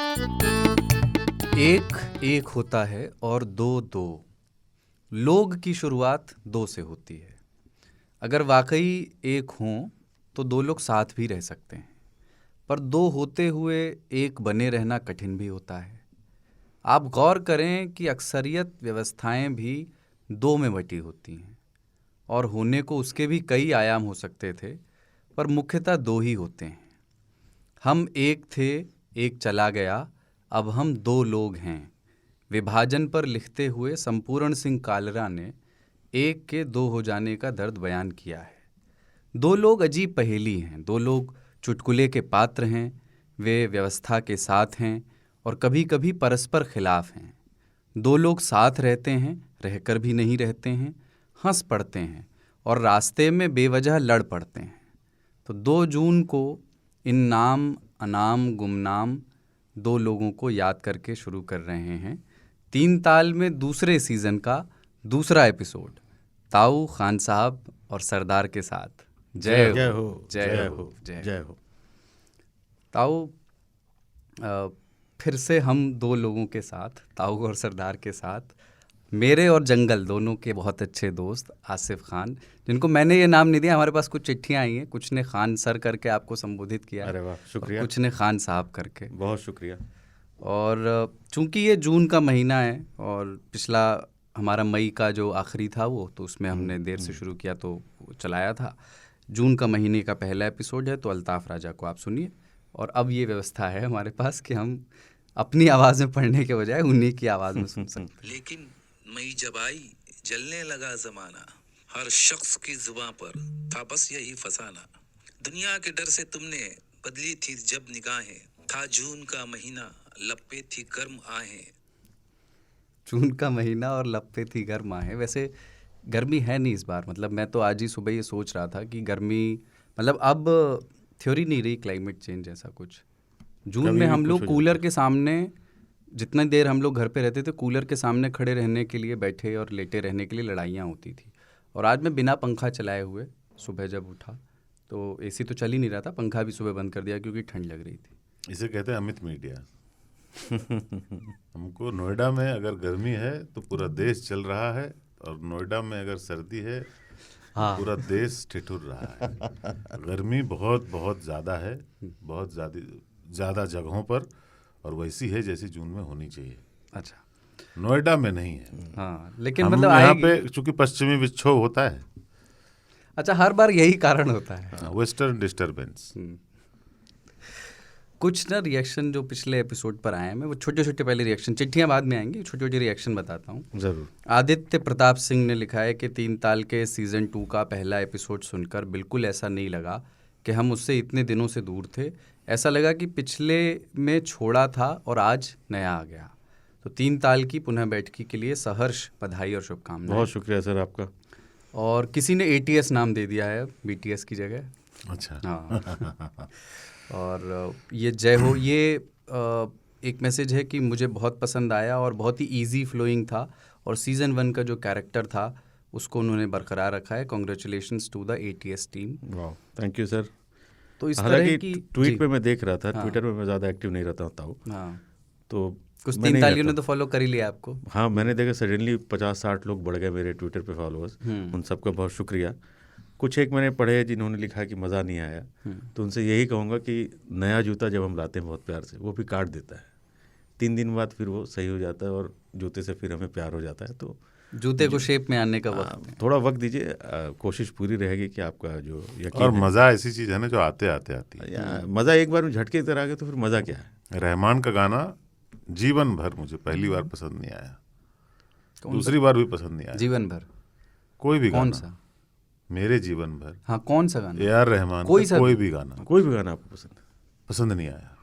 एक एक होता है और दो दो। लोग की शुरुआत दो से होती है। अगर वाकई एक हों तो दो लोग साथ भी रह सकते हैं, पर दो होते हुए एक बने रहना कठिन भी होता है। आप गौर करें कि अक्सरियत व्यवस्थाएं भी दो में बटी होती हैं, और होने को उसके भी कई आयाम हो सकते थे, पर मुख्यतः दो ही होते हैं। हम एक थे, एक चला गया, अब हम दो लोग हैं। विभाजन पर लिखते हुए संपूर्ण सिंह कालरा ने एक के दो हो जाने का दर्द बयान किया है। दो लोग अजीब पहेली हैं, दो लोग चुटकुले के पात्र हैं, वे व्यवस्था के साथ हैं और कभी कभी परस्पर खिलाफ हैं। दो लोग साथ रहते हैं, रहकर भी नहीं रहते हैं, हंस पड़ते हैं और रास्ते में बेवजह लड़ पड़ते हैं। तो 2 जून को इन नाम अनाम गुमनाम दो लोगों को याद करके शुरू कर रहे हैं 3 ताल में दूसरे सीजन का दूसरा एपिसोड, ताऊ, खान साहब और सरदार के साथ। जय हो, जय हो, जय हो। ताऊ, फिर से हम दो लोगों के साथ, ताऊ और सरदार के साथ, मेरे और जंगल दोनों के बहुत अच्छे दोस्त आसिफ खान, जिनको मैंने ये नाम नहीं दिया। हमारे पास कुछ चिट्ठियाँ आई हैं, कुछ ने खान सर करके आपको संबोधित किया। अरे वाह, शुक्रिया। कुछ ने खान साहब करके। बहुत शुक्रिया। और चूंकि ये जून का महीना है और पिछला हमारा मई का जो आखिरी था वो, तो उसमें हमने देर से शुरू किया तो चलाया था। जून का महीने का पहला एपिसोड है, तो अल्ताफ़ राजा को आप सुनिए। और अब ये व्यवस्था है हमारे पास कि हम अपनी आवाज़ में पढ़ने के बजाय उन्हीं की आवाज़ में सुन सकते हैं। लेकिन मई जब आई, जलने लगा जमाना, हर शख्स की जुबां पर था बस यही फसाना। दुनिया के डर से तुमने बदली थी जब निगाहें, था जून का महीना, लपे थी गर्म आहें। जून का महीना और लपे थी गर्म आहें। वैसे गर्मी है नहीं इस बार, मतलब मैं तो आज ही सुबह ये सोच रहा था कि गर्मी, मतलब अब थ्योरी नहीं रही क्लाइमेट चेंज ऐसा कुछ। जून में हम लोग कूलर के सामने, जितनी देर हम लोग घर पे रहते थे, कूलर के सामने खड़े रहने के लिए, बैठे और लेटे रहने के लिए लड़ाइयाँ होती थी। और आज मैं बिना पंखा चलाए हुए सुबह जब उठा तो एसी तो चल ही नहीं रहा था, पंखा भी सुबह बंद कर दिया क्योंकि ठंड लग रही थी। इसे कहते हैं अमित मीडिया। हमको नोएडा में अगर गर्मी है तो पूरा देश चल रहा है, और नोएडा में अगर सर्दी है तो पूरा देश ठिठुर रहा है। गर्मी बहुत बहुत ज़्यादा है, बहुत ज़्यादा जगहों पर, और वैसी है जैसी जून में होनी चाहिए। अच्छा, नोएडा में नहीं है। हाँ, लेकिन हम मतलब यहाँ पे चूंकि पश्चिमी विक्षोभ होता है। अच्छा, हर बार यही कारण होता है, वेस्टर्न डिस्टर्बेंस। कुछ ना रिएक्शन जो पिछले एपिसोड पर आए हैं, मैं वो छोटे छोटे पहले रिएक्शन, चिट्ठियाँ बाद में आएंगी, छोटे छोटे रिएक्शन बताता हूँ। ज़रूर। आदित्य प्रताप सिंह ने लिखा है कि 3 ताल के सीज़न 2 का पहला एपिसोड सुनकर बिल्कुल ऐसा नहीं लगा कि हम उससे इतने दिनों से दूर थे। ऐसा लगा कि पिछले में छोड़ा था और आज नया आ गया। तो 3 ताल की पुनः बैठकी के लिए सहर्ष बधाई और शुभकामनाएं। बहुत शुक्रिया सर आपका। और किसी ने ATS नाम दे दिया है BTS की जगह। अच्छा, हाँ। और ये जय हो, ये एक मैसेज है कि मुझे बहुत पसंद आया और बहुत ही इजी फ्लोइंग था, और सीज़न 1 का जो कैरेक्टर था उसको उन्होंने बरकरार रखा है। Congratulations to the ATS team. वाह, थैंक यू सर। तो इस तरह की ट्वीट पे मैं देख रहा था, हाँ। ट्विटर पे मैं ज़्यादा एक्टिव नहीं रहता हूँ, हाँ, तो कुछ 3 तालियों ने तो फॉलो कर ही लिया आपको। हाँ, मैंने देखा सडनली 50-60 लोग बढ़ गए मेरे ट्विटर पे फॉलोअर्स। उन सबका बहुत शुक्रिया। कुछ एक मैंने पढ़े जिन्होंने लिखा कि मज़ा नहीं आया, तो उनसे यही कहूँगा कि नया जूता जब हम लाते हैं बहुत प्यार से, वो भी काट देता है। 3 दिन बाद फिर वो सही हो जाता है और जूते से फिर हमें प्यार हो जाता है। तो जूते को शेप में आने का वक्त, थोड़ा वक्त दीजिए, कोशिश पूरी रहेगी कि आपका जो यकीन और है। मज़ा ऐसी चीज़ है ना जो आते आते आती है। मज़ा एक बार में झटके तरह आ गया तो फिर मज़ा क्या है। रहमान का गाना जीवन भर मुझे पहली बार पसंद नहीं आया, दूसरी बार भी पसंद नहीं आया। जीवन भर कोई भी कौन गाना, सा? मेरे जीवन भर। हाँ, कौन सा गाना? AR रहमान कोई का कोई भी गाना आपको पसंद नहीं आया,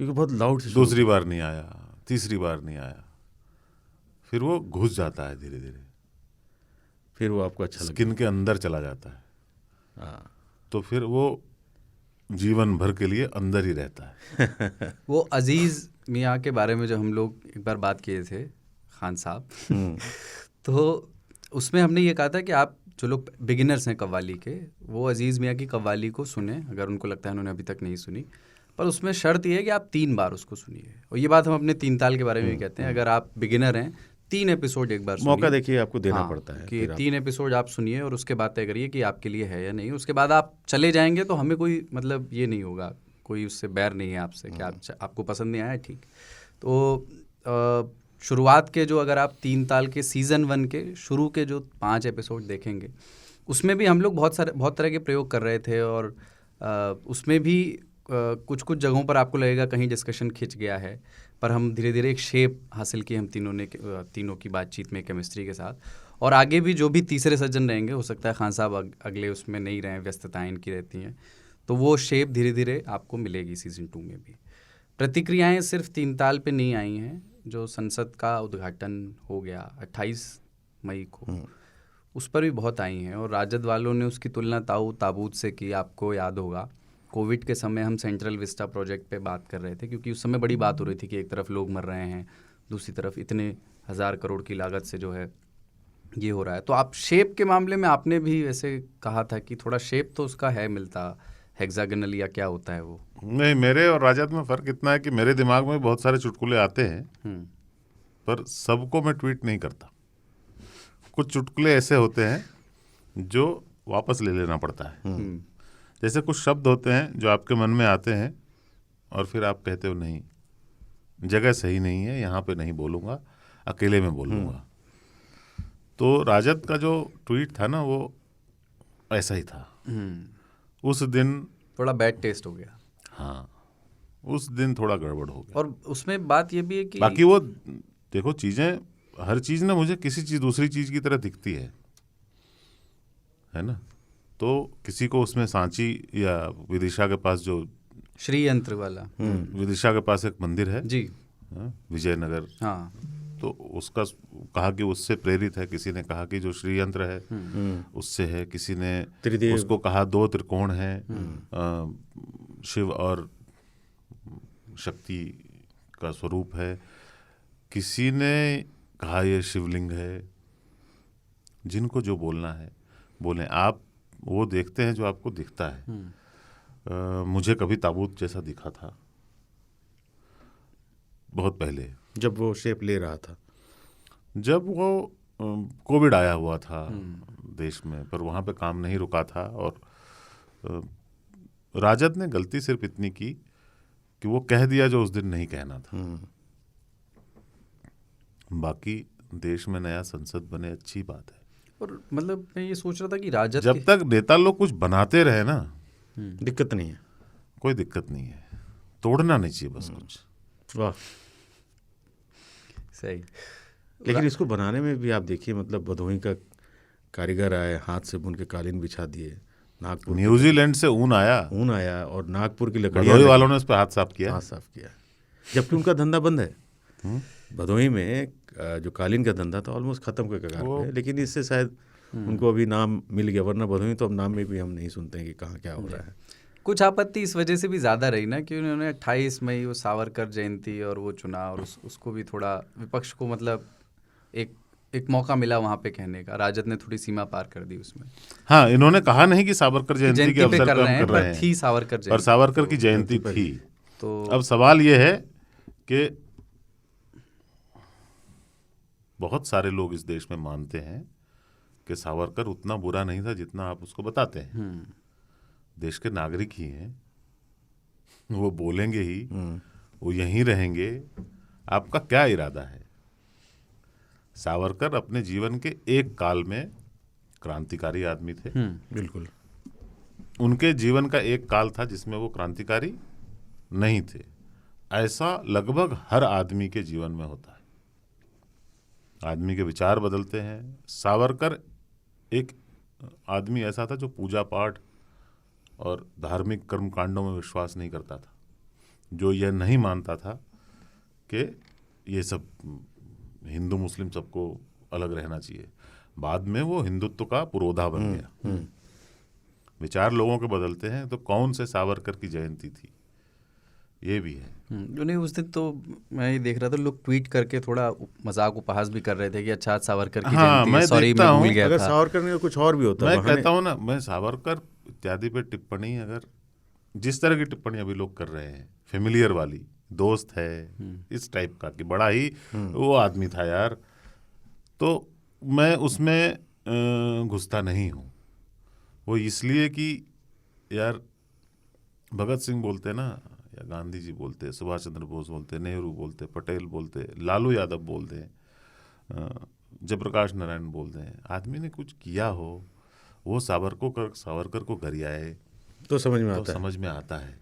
क्योंकि बहुत लाउड से दूसरी बार नहीं आया, तीसरी बार नहीं आया, फिर वो घुस जाता है धीरे धीरे, फिर वो आपको अच्छा लगता स्किन के अंदर चला जाता है। है। हाँ, तो फिर वो जीवन भर के लिए अंदर ही रहता है। वो अजीज़ मियाँ के बारे में जो हम लोग एक बार बात किए थे, खान साहब, तो उसमें हमने ये कहा था कि आप जो लोग बिगिनर्स हैं कव्वाली के, वो अजीज़ मियाँ की कव्वाली को सुने, अगर उनको लगता है उन्होंने अभी तक नहीं सुनी। पर उसमें शर्त ये है कि आप 3 बार उसको सुनिए। और ये बात हम अपने 3 ताल के बारे में भी कहते हैं, अगर आप बिगिनर हैं 3 एपिसोड एक बार मौका देखिए, आपको देना पड़ता है कि 3 एपिसोड आप सुनिए और उसके बाद तय करिए कि आपके लिए है या नहीं। उसके बाद आप चले जाएंगे तो हमें कोई मतलब ये नहीं होगा, कोई उससे बैर नहीं है आपसे कि आपको पसंद नहीं आया, ठीक। तो शुरुआत के जो, अगर आप 3 ताल के सीज़न 1 के शुरू के जो 5 एपिसोड देखेंगे, उसमें भी हम लोग बहुत तरह के प्रयोग कर रहे थे। और उसमें भी कुछ जगहों पर आपको लगेगा कहीं डिस्कशन खिंच गया है, पर हम धीरे धीरे एक शेप हासिल की हम तीनों की बातचीत में, केमिस्ट्री के साथ। और आगे भी जो भी तीसरे सज्जन रहेंगे, हो सकता है खान साहब अगले उसमें नहीं रहें, व्यस्तताएं इनकी रहती हैं, तो वो शेप धीरे धीरे आपको मिलेगी सीज़न 2 में भी। प्रतिक्रियाएं सिर्फ 3 ताल पे नहीं आई हैं। जो संसद का उद्घाटन हो गया 28 मई को, उस पर भी बहुत आई हैं। और राजद वालों ने उसकी तुलना ताबूत से की। आपको याद होगा कोविड के समय हम सेंट्रल विस्टा प्रोजेक्ट पे बात कर रहे थे, क्योंकि उस समय बड़ी बात हो रही थी कि एक तरफ लोग मर रहे हैं, दूसरी तरफ इतने 1000 करोड़ की लागत से जो है ये हो रहा है। तो आप शेप के मामले में आपने भी वैसे कहा था कि थोड़ा शेप तो उसका है मिलता, हेक्सागोनल या क्या होता है वो। नहीं, मेरे और राजद में फ़र्क इतना है कि मेरे दिमाग में बहुत सारे चुटकुले आते हैं, पर सबको मैं ट्वीट नहीं करता। कुछ चुटकुले ऐसे होते हैं जो वापस ले लेना पड़ता है। जैसे कुछ शब्द होते हैं जो आपके मन में आते हैं और फिर आप कहते हो नहीं, जगह सही नहीं है, यहाँ पे नहीं बोलूँगा, अकेले में बोलूँगा। तो राजद का जो ट्वीट था ना, वो ऐसा ही था। उस दिन थोड़ा बैड टेस्ट हो गया। हाँ, उस दिन थोड़ा गड़बड़ हो गया। और उसमें बात ये भी है कि बाकी वो देखो, चीज़ें, हर चीज़ ना मुझे किसी चीज़ दूसरी चीज़ की तरह दिखती है ना। तो किसी को उसमें सांची या विदिशा के पास जो श्री यंत्र वाला, विदिशा के पास एक मंदिर है जी, विजयनगर, हाँ, तो उसका कहा कि उससे प्रेरित है। किसी ने कहा कि जो श्री यंत्र है उससे है। किसी ने उसको कहा 2 त्रिकोण हैं, शिव और शक्ति का स्वरूप है। किसी ने कहा ये शिवलिंग है। जिनको जो बोलना है बोलें, आप वो देखते हैं जो आपको दिखता है। मुझे कभी ताबूत जैसा दिखा था बहुत पहले, जब वो शेप ले रहा था, जब वो कोविड आया हुआ था देश में, पर वहाँ पे काम नहीं रुका था। और राजद ने गलती सिर्फ इतनी की कि वो कह दिया जो उस दिन नहीं कहना था। बाकी देश में नया संसद बने, अच्छी बात है। और मतलब मैं ये सोच रहा था कि राजद जब तक नेता लोग कुछ बनाते रहे ना, दिक्कत नहीं है, कोई दिक्कत नहीं है। तोड़ना नहीं चाहिए बस कुछ। वाह, सही। लेकिन इसको बनाने में भी आप देखिए, मतलब भदोही का कारीगर आए, हाथ से बुन के कालीन बिछा दिए। नागपुर, न्यूजीलैंड से ऊन आया और नागपुर की लकड़ियाँ वालों ने उस पर हाथ साफ किया, जबकि उनका धंधा बंद है। भदोही में जो कालीन का धंधा था ऑलमोस्ट खत्म के कगार पे है, लेकिन इससे शायद उनको अभी नाम मिल गया, वरना भदोही तो अब नाम में भी हम नहीं सुनते हैं कि कहाँ क्या हो रहा है। कुछ आपत्ति इस वजह से भी ज़्यादा रही ना कि उन्होंने 28 मई वो सावरकर जयंती और वो चुना, और उसको भी थोड़ा विपक्ष को मतलब एक मौका मिला वहाँ पे कहने का। राजद ने थोड़ी सीमा पार कर दी उसमें। हाँ, इन्होंने कहा नहीं कि सावरकर जयंती के अवसर पर कर रहे हैं, थी सावरकर जयंती, और सावरकर की जयंती थी। तो अब सवाल ये है कि बहुत सारे लोग इस देश में मानते हैं कि सावरकर उतना बुरा नहीं था जितना आप उसको बताते हैं। देश के नागरिक ही हैं, वो बोलेंगे ही, वो यहीं रहेंगे। आपका क्या इरादा है? सावरकर अपने जीवन के एक काल में क्रांतिकारी आदमी थे। बिल्कुल। उनके जीवन का एक काल था जिसमें वो क्रांतिकारी नहीं थे। ऐसा लगभग हर आदमी के जीवन में होता है। आदमी के विचार बदलते हैं। सावरकर एक आदमी ऐसा था जो पूजा पाठ और धार्मिक कर्म कांडों में विश्वास नहीं करता था, जो यह नहीं मानता था कि ये सब हिंदू मुस्लिम सबको अलग रहना चाहिए। बाद में वो हिंदुत्व का पुरोधा बन गया। विचार लोगों के बदलते हैं। तो कौन से सावरकर की जयंती थी, ये भी है। नहीं, उस दिन तो मैं ये देख रहा था, लोग ट्वीट करके थोड़ा मजाक उपहास भी कर रहे थे कि अच्छा आज सावरकर की जयंती है, सॉरी मैं भूल गया अगर था। सावरकर ने कुछ और भी होता, मैं कहता हूँ ना, मैं सावरकर इत्यादि पे टिप्पणी अगर जिस तरह की टिप्पणी अभी लोग कर रहे हैं, फेमिलियर वाली, दोस्त है, इस टाइप का, कि बड़ा ही वो आदमी था यार, तो मैं उसमें घुसता नहीं हूँ। वो इसलिए कि यार भगत सिंह बोलते ना, या गांधी जी बोलते, सुभाष चंद्र बोस बोलते, नेहरू बोलते, पटेल बोलते, लालू यादव बोलते, जयप्रकाश नारायण बोलते हैं, आदमी ने कुछ किया हो, वो सावरकर को गरियाए तो समझ में तो आता है। समझ में आता है।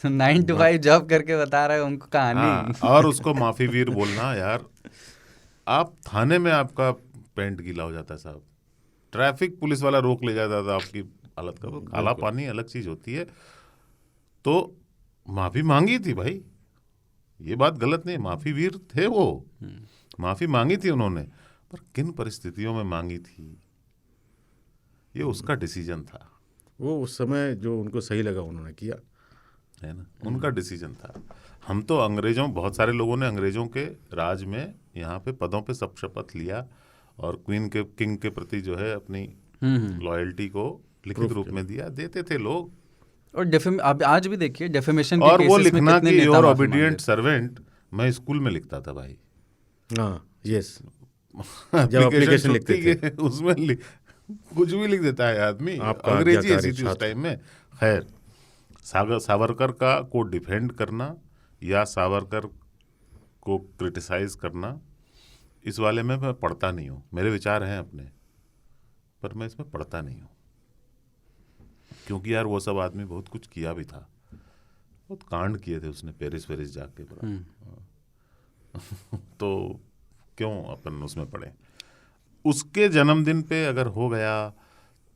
9 to 5 जॉब करके बता रहा है उनको कहानी। हाँ, और उसको माफी वीर बोलना यार, आप थाने में आपका पैंट गीला हो जाता है साहब, ट्रैफिक पुलिस वाला रोक ले जाता था आपकी हालत का, काला पानी अलग चीज होती है। तो माफी मांगी थी भाई, ये बात गलत नहीं, माफी वीर थे वो, माफी मांगी थी उन्होंने, पर किन परिस्थितियों में मांगी थी ये उसका डिसीजन था, वो उस समय जो उनको सही लगा उन्होंने किया, है ना, उनका डिसीजन था। हम तो अंग्रेजों, बहुत सारे लोगों ने अंग्रेजों के राज में यहाँ पे पदों पे सब शपथ लिया और क्वीन के, किंग के प्रति जो है अपनी लॉयल्टी को लिखित रूप में दिया, देते थे लोग। और अब आज भी देखिए डेफेमेशन और वो लिखना कि योर ओबीडिएंट सर्वेंट, मैं स्कूल में लिखता था भाई। हाँ, यस, जब एप्लीकेशन लिखते थे उसमें कुछ भी लिख देता है आदमी, अंग्रेजी ऐसी थी उस टाइम में। खैर, सावरकर को डिफेंड करना या सावरकर को क्रिटिसाइज करना, इस वाले में मैं पढ़ता नहीं हूँ, मेरे विचार हैं अपने, पर मैं इसमें पढ़ता नहीं हूँ, क्योंकि यार वो सब आदमी बहुत कुछ किया भी था, बहुत कांड किए थे उसने पेरिस वेरिस जाके तो क्यों अपन उसमें पढ़े। उसके जन्मदिन पे अगर हो गया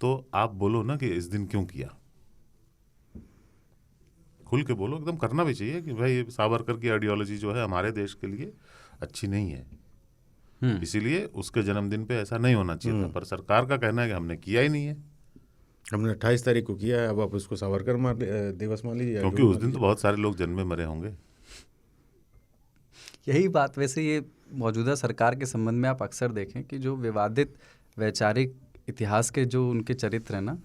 तो आप बोलो ना कि इस दिन क्यों किया, खुल के बोलो, एकदम करना भी चाहिए कि भाई सावरकर की आइडियोलॉजी जो है हमारे देश के लिए अच्छी नहीं है, इसीलिए उसके जन्मदिन पे ऐसा नहीं होना चाहिए था। पर सरकार का कहना है कि हमने किया ही नहीं है, हमने 28 तारीख को किया है, अब आप उसको सावरकर दिवस मान लीजिए, क्योंकि उस दिन तो बहुत सारे लोग जन्मे मरे होंगे। यही बात वैसे ये मौजूदा सरकार के संबंध में आप अक्सर देखें कि जो विवादित वैचारिक इतिहास के जो उनके चरित्र हैं ना,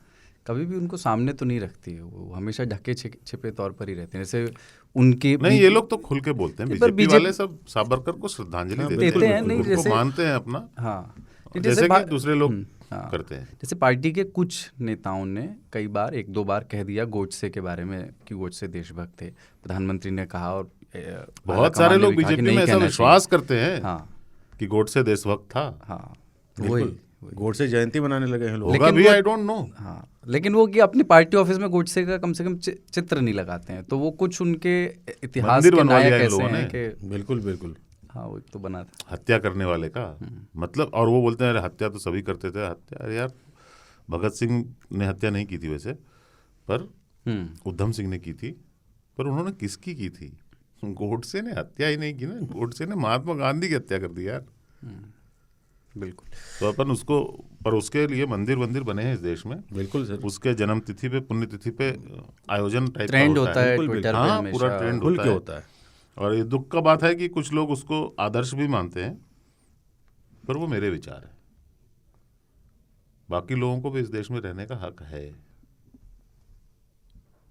कभी भी उनको सामने तो नहीं रखती है, वो हमेशा ढके छिपे तौर पर ही रहते हैं। जैसे उनके नहीं, ये लोग तो खुल के बोलते हैं, बीजेपी वाले सब सावरकर को श्रद्धांजलि देते हैं, नहीं, उनको जैसे मानते हैं अपना, हाँ, जैसे कि दूसरे लोग करते हैं। जैसे पार्टी के कुछ नेताओं ने कई बार, 1-2 बार कह दिया गोडसे के बारे में कि गोडसे देशभक्त थे, प्रधानमंत्री ने कहा, और बहुत सारे लोग बीजेपी में ऐसा विश्वास करते हैं हाँ कि गोडसे देशभक्त था। हाँ, वही गोडसे जयंती मनाने लगे हैं लोग, होगा भी, आई डोंट नो। हाँ, लेकिन वो कि अपनी पार्टी ऑफिस में गोडसे का कम से कम चित्र नहीं लगाते हैं, तो वो कुछ उनके इतिहास के नायक ऐसे हैं कि बिल्कुल बिल्कुल, हाँ, वो तो बना था हत्या करने वाले का मतलब, और वो बोलते हैं अरे हत्या तो सभी करते थे, हत्या यार भगत सिंह ने हत्या नहीं की थी वैसे, पर उधम सिंह ने की थी, पर उन्होंने किसकी की थी? गोडसे ने हत्या ही नहीं की ना, गोडसे ने महात्मा गांधी की हत्या कर दी यार। बिल्कुल। तो अपन उसको, पर उसके लिए मंदिर बने हैं इस देश में, बिल्कुल सर, उसके जन्म तिथि पे, पुण्य तिथि पे आयोजन टाइप ट्रेंड होता है बिल्कुल, ट्विटर पे हाँ, हमेशा, पूरा ट्रेंड खुल के होता है। और ये दुख का बात है कि कुछ लोग उसको आदर्श भी मानते हैं, पर वो मेरे विचार है, बाकी लोगों को भी इस देश में रहने का हक है।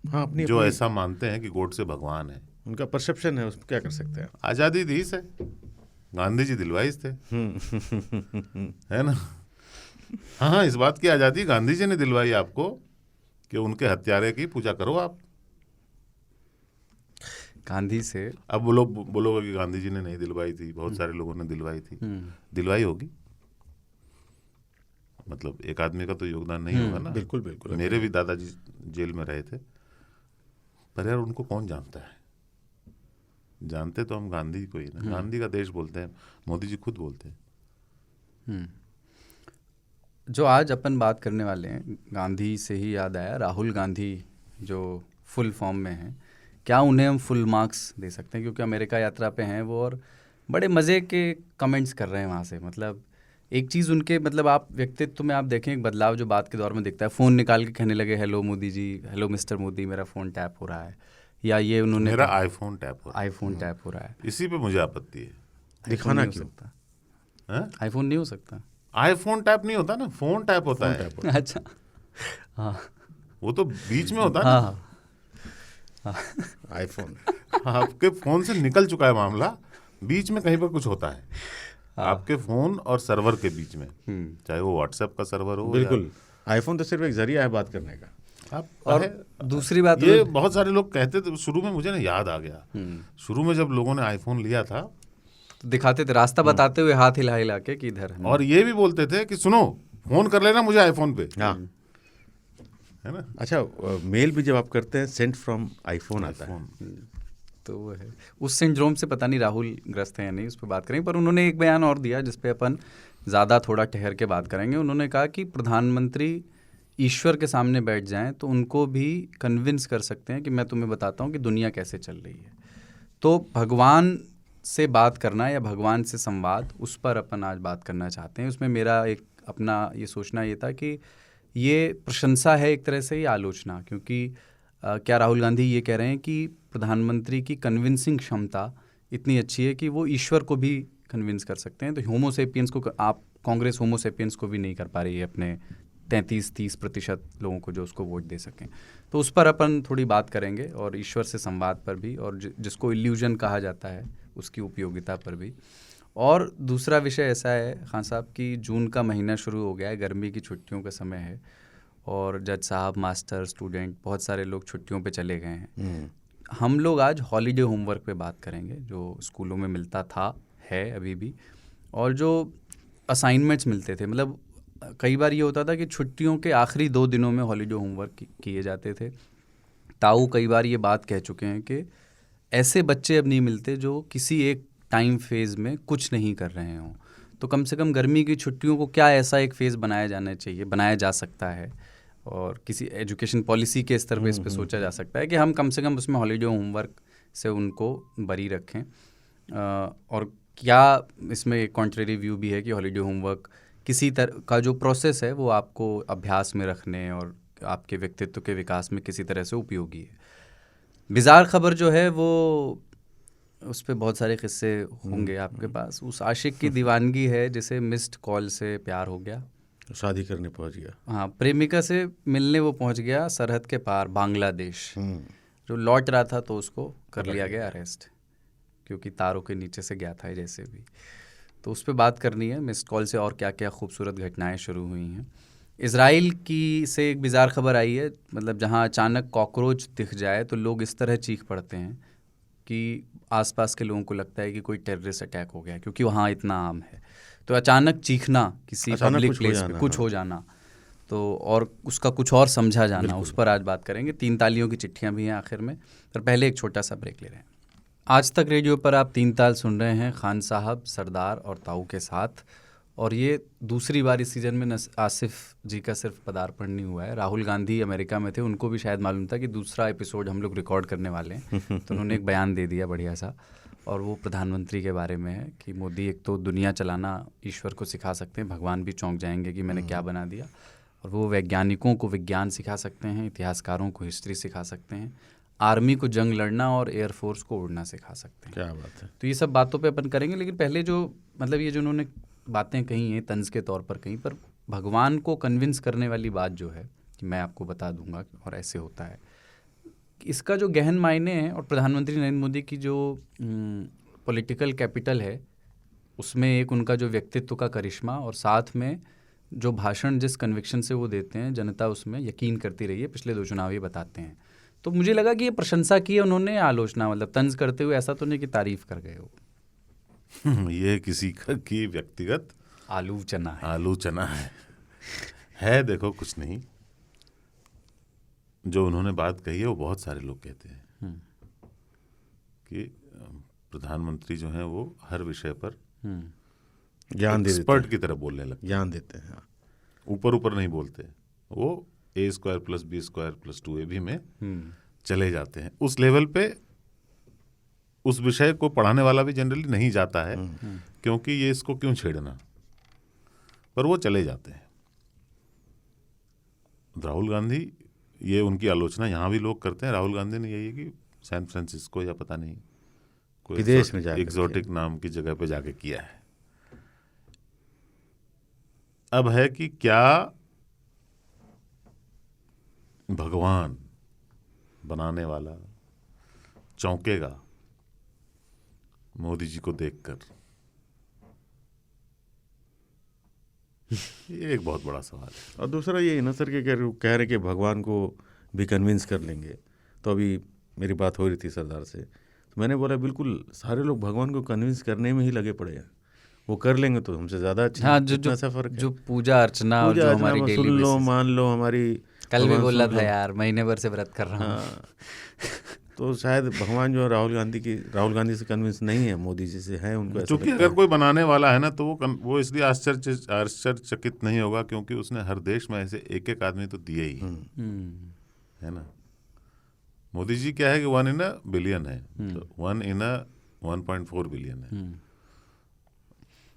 हाँ, अपनी जो ऐसा मानते हैं कि गोडसे भगवान है, उनका परसेप्शन है, उसको क्या कर सकते हैं। आज़ादी दी से गांधी जी दिलवाइस थे है ना। हाँ, इस बात की आज़ादी गांधी जी ने दिलवाई आपको कि उनके हत्यारे की पूजा करो आप। गांधी से अब वो लोग बोलोगे कि गांधी जी ने नहीं दिलवाई थी, बहुत सारे लोगों ने दिलवाई थी, दिलवाई होगी, मतलब एक आदमी का तो योगदान नहीं होगा ना। बिल्कुल बिल्कुल, मेरे भी दादाजी जेल में रहे थे, पर यार उनको कौन जानता है, जानते तो हम गांधी को ही ना, गांधी का देश बोलते हैं, मोदी जी खुद बोलते हैं। जो आज अपन बात करने वाले हैं, गांधी से ही याद आया, राहुल गांधी जो फुल फॉर्म में हैं, क्या उन्हें हम फुल मार्क्स दे सकते हैं? क्योंकि अमेरिका यात्रा पे हैं वो, और बड़े मज़े के कमेंट्स कर रहे हैं वहाँ से। मतलब एक चीज़ उनके, मतलब आप व्यक्तित्व में आप देखें एक बदलाव जो बात के दौर में दिखता है। फ़ोन निकाल के कहने लगे hello Modi ji, hello mister Modi, मेरा फ़ोन टैप हो रहा है, या ये उन्होंने मेरा आईफोन टैप हो रहा है। इसी पे मुझे आपत्ति है, दिखाना क्यों सकता है? आईफोन नहीं हो सकता, आईफोन टैप नहीं होता ना, फोन टैप होता है। अच्छा, हाँ, वो तो बीच में होता है ना। आईफोन आपके फोन से निकल चुका है मामला, बीच में कहीं पर कुछ होता है आपके फोन और सर्वर के बीच में, चाहे वो व्हाट्सएप का सर्वर हो। बिल्कुल, आईफोन तो सिर्फ एक जरिया है बात करने का। आप और दूसरी बात ये बहुत सारे लोग कहते थे शुरू में, मुझे ना याद आ गया, शुरू में जब लोगों ने आईफोन लिया था तो दिखाते थे रास्ता बताते हुए हाथ हिला हिला के कि इधर। और ये भी बोलते थे कि सुनो फोन कर लेना मुझे आईफोन पे, हाँ है ना। अच्छा, मेल भी जब आप करते हैं सेंट फ्रॉम आईफोन आता है। तो वो है, उस सिंड्रोम से पता नहीं राहुल ग्रस्त हैं या नहीं, उस पर बात करेंगे। पर उन्होंने एक बयान और दिया जिस पे अपन ज़्यादा थोड़ा ठहर के बात करेंगे। उन्होंने कहा कि प्रधानमंत्री ईश्वर के सामने बैठ जाएं तो उनको भी कन्विंस कर सकते हैं कि मैं तुम्हें बताता हूं कि दुनिया कैसे चल रही है। तो भगवान से बात करना या भगवान से संवाद, उस पर अपन आज बात करना चाहते हैं। उसमें मेरा एक अपना ये सोचना ये था कि ये प्रशंसा है एक तरह से, ये आलोचना, क्योंकि क्या राहुल गांधी ये कह रहे हैं कि प्रधानमंत्री की कन्विंसिंग क्षमता इतनी अच्छी है कि वो ईश्वर को भी कन्विंस कर सकते हैं। तो होमोसेपियंस को आप, कांग्रेस होमोसेपियंस को भी नहीं कर पा रही है अपने 33-30% लोगों को जो उसको वोट दे सकें। तो उस पर अपन थोड़ी बात करेंगे और ईश्वर से संवाद पर भी, और जिसको इल्यूजन कहा जाता है उसकी उपयोगिता पर भी। और दूसरा विषय ऐसा है खान साहब कि जून का महीना शुरू हो गया है, गर्मी की छुट्टियों का समय है और जज साहब, मास्टर, स्टूडेंट, बहुत सारे लोग छुट्टियों पे चले गए हैं। हम लोग आज हॉलीडे होमवर्क पे बात करेंगे जो स्कूलों में मिलता था, है अभी भी, और जो असाइनमेंट्स मिलते थे। मतलब कई बार ये होता था कि छुट्टियों के आखिरी 2 दिनों में हॉलीडे होमवर्क किए जाते थे। ताऊ कई बार ये बात कह चुके हैं कि ऐसे बच्चे अब नहीं मिलते जो किसी एक टाइम फेज़ में कुछ नहीं कर रहे हों। तो कम से कम गर्मी की छुट्टियों को क्या ऐसा एक फ़ेज़ बनाया जाना चाहिए, बनाया जा सकता है, और किसी एजुकेशन पॉलिसी के स्तर पे इस पे सोचा जा सकता है कि हम कम से कम उसमें हॉलीडे होमवर्क से उनको बरी रखें। और क्या इसमें एक कॉन्ट्रेरी व्यू भी है कि हॉलीडे होमवर्क किसी तरह का जो प्रोसेस है वो आपको अभ्यास में रखने और आपके व्यक्तित्व के विकास में किसी तरह से उपयोगी है। बिज़ार खबर जो है वो, उस पर बहुत सारे किस्से होंगे आपके पास। उस आशिक की दीवानगी है जिसे मिस्ड कॉल से प्यार हो गया, शादी करने पहुंच गया। हाँ, प्रेमिका से मिलने वो पहुंच गया सरहद के पार बांग्लादेश। जो लौट रहा था तो उसको कर लिया गया अरेस्ट, क्योंकि तारों के नीचे से गया था जैसे भी। तो उस पर बात करनी है, मिस्ड कॉल से और क्या क्या खूबसूरत घटनाएं शुरू हुई हैं। इज़राइल की से एक बिज़ार खबर आई है, मतलब जहां अचानक कॉकरोच दिख जाए तो लोग इस तरह चीख पड़ते हैं कि आसपास के लोगों को लगता है कि कोई टेररिस्ट अटैक हो गया, क्योंकि वहाँ इतना आम है। तो अचानक चीखना, किसी पब्लिक प्लेस पे कुछ हो जाना, तो और उसका कुछ और समझा जाना, उस पर आज बात करेंगे। 3 तालियों की चिट्ठियाँ भी हैं आखिर में, पर पहले एक छोटा सा ब्रेक ले रहे हैं। आज तक रेडियो पर आप 3 ताल सुन रहे हैं खान साहब, सरदार और ताऊ के साथ। और ये दूसरी बार इस सीज़न में आसिफ जी का सिर्फ पदार्पण नहीं हुआ है। राहुल गांधी अमेरिका में थे, उनको भी शायद मालूम था कि दूसरा एपिसोड हम लोग रिकॉर्ड करने वाले हैं, तो उन्होंने एक बयान दे दिया बढ़िया सा, और वो प्रधानमंत्री के बारे में है कि मोदी एक तो दुनिया चलाना ईश्वर को सिखा सकते हैं, भगवान भी चौंक जाएंगे कि मैंने क्या बना दिया, और वो वैज्ञानिकों को विज्ञान सिखा सकते हैं, इतिहासकारों को हिस्ट्री सिखा सकते हैं, आर्मी को जंग लड़ना और एयरफोर्स को उड़ना सिखा सकते हैं। क्या बात है। तो ये सब बातों पे अपन करेंगे, लेकिन पहले जो मतलब ये जो उन्होंने बातें कही हैं तंज के तौर पर कहीं पर, भगवान को कन्विंस करने वाली बात जो है कि मैं आपको बता दूंगा और ऐसे होता है, इसका जो गहन मायने हैं, और प्रधानमंत्री नरेंद्र मोदी की जो पॉलिटिकल कैपिटल है उसमें एक उनका जो व्यक्तित्व का करिश्मा, और साथ में जो भाषण जिस कन्विक्शन से वो देते हैं, जनता उसमें यकीन करती रही है, पिछले 2 चुनाव ही बताते हैं। तो मुझे लगा कि ये प्रशंसा की है उन्होंने, आलोचना, मतलब तंज करते हुए ऐसा तो नहीं कि तारीफ कर गए हो। ये किसी की व्यक्तिगत आलोचना है। देखो कुछ नहीं, जो उन्होंने बात कही है वो बहुत सारे लोग कहते हैं कि प्रधानमंत्री जो हैं वो हर विषय पर ज्ञान दे देते हैं, एक्सपर्ट की तरह बोलने लगते, ज्ञान देते हैं। ऊपर ऊपर नहीं बोलते, वो A² + B² + 2AB में चले जाते हैं। उस लेवल पे उस विषय को पढ़ाने वाला भी जनरली नहीं जाता है, क्योंकि ये इसको क्यों छेड़ना, पर वो चले जाते हैं। राहुल गांधी, ये उनकी आलोचना यहाँ भी लोग करते हैं। राहुल गांधी ने यही है कि सैन फ्रांसिस्को या पता नहीं कोई विदेश में जाकर एग्जोटिक नाम की जगह पे जाके किया है। अब है कि क्या भगवान बनाने वाला चौंकेगा मोदी जी को देखकर? ये एक बहुत बड़ा सवाल है। और दूसरा ये है ना सर कि कह रहे कि भगवान को भी कन्विंस कर लेंगे। तो अभी मेरी बात हो रही थी सरदार से, तो मैंने बोला बिल्कुल सारे लोग भगवान को कन्विंस करने में ही लगे पड़े हैं, वो कर लेंगे तो हमसे ज़्यादा अच्छा। हाँ, इतना सा फर्क है। जो पूजा अर्चना और जो हमारी डेली सुन लो मान लो हमारी। कल भी बोला था यार महीने भर से व्रत कर रहा हूँ। हाँ, तो शायद भगवान जो राहुल गांधी से कन्विंस नहीं है, मोदी जी से है उनको। क्योंकि अगर कोई बनाने वाला है ना तो वो इसलिए आश्चर्यचकित नहीं होगा क्योंकि उसने हर देश में ऐसे एक एक आदमी तो दिए ही है ना। मोदी जी क्या है कि 1 in a billion है, तो 1 in a 1.4 बिलियन है।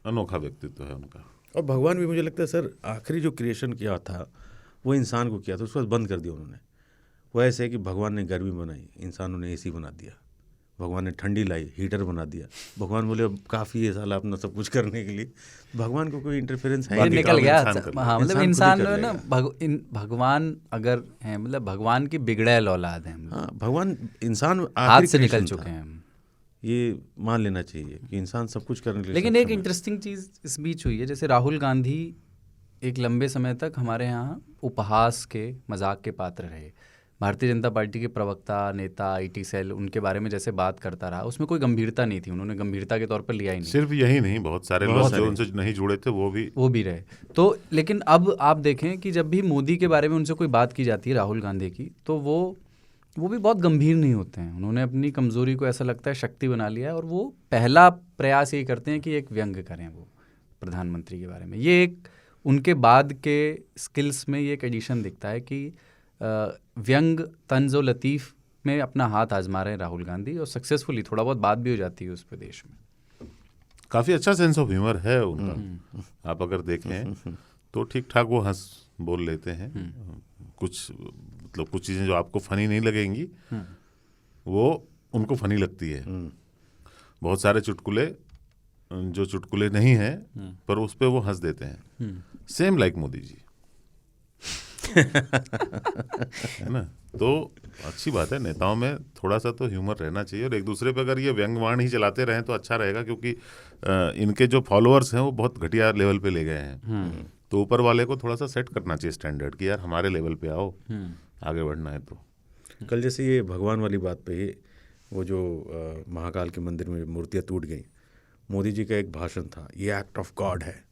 अनोखा व्यक्तित्व है उनका। और भगवान भी मुझे लगता है सर आखिरी जो क्रिएशन किया था वो इंसान को किया था, उसके बाद बंद कर दिया उन्होंने। वो ऐसे है कि भगवान ने गर्मी बनाई, इंसानों ने एसी बना दिया। भगवान ने ठंडी लाई, हीटर बना दिया। भगवान बोले अब काफ़ी है साला अपना सब कुछ करने के लिए। भगवान को कोई इंटरफेरेंस है, निकल गया। हाँ, मतलब इंसान है ना भगवान अगर है, मतलब भगवान की बिगड़ैल औलाद है। हाँ, भगवान इंसान हाथ से निकल चुके हैं हम। ये मान लेना चाहिए कि इंसान सब कुछ करने के लिए। लेकिन एक इंटरेस्टिंग चीज़ इस बीच हुई है, जैसे राहुल गांधी एक लंबे समय तक हमारे यहाँ उपहास के, मजाक के पात्र रहे। भारतीय जनता पार्टी के प्रवक्ता, नेता, IT सेल उनके बारे में जैसे बात करता रहा, उसमें कोई गंभीरता नहीं थी, उन्होंने गंभीरता के तौर पर लिया ही नहीं। सिर्फ यही नहीं, बहुत सारे लोग जो उनसे नहीं जुड़े थे वो भी रहे। तो लेकिन अब आप देखें कि जब भी मोदी के बारे में उनसे कोई बात की जाती है, राहुल गांधी की, तो वो भी बहुत गंभीर नहीं होते हैं। उन्होंने अपनी कमज़ोरी को ऐसा लगता है शक्ति बना लिया है, और वो पहला प्रयास यही करते हैं कि एक व्यंग करें वो प्रधानमंत्री के बारे में। ये एक उनके बाद के स्किल्स में ये एक एडिशन दिखता है कि व्यंग, तंज और लतीफ़ में अपना हाथ आजमा रहे हैं राहुल गांधी, और सक्सेसफुली थोड़ा बहुत बात भी हो जाती है उस प्रदेश में। काफ़ी अच्छा सेंस ऑफ ह्यूमर है उनका। आप अगर देखें तो ठीक ठाक वो हंस बोल लेते हैं। कुछ चीज़ें जो आपको फनी नहीं लगेंगी वो उनको फनी लगती है। बहुत सारे चुटकुले जो चुटकुले नहीं हैं पर उस पर वो हंस देते हैं। सेम लाइक मोदी जी है ना। तो अच्छी बात है, नेताओं में थोड़ा सा तो ह्यूमर रहना चाहिए, और एक दूसरे पे अगर ये व्यंग्यवाण ही चलाते रहें तो अच्छा रहेगा, क्योंकि इनके जो फॉलोअर्स हैं वो बहुत घटिया लेवल पे ले गए हैं। तो ऊपर वाले को थोड़ा सा सेट करना चाहिए स्टैंडर्ड कि यार हमारे लेवल पे आओ, आगे बढ़ना है। तो कल जैसे ये भगवान वाली बात पे ही वो जो महाकाल के मंदिर में मूर्तियाँ टूट गई, मोदी जी का एक भाषण था, ये एक्ट ऑफ गॉड है,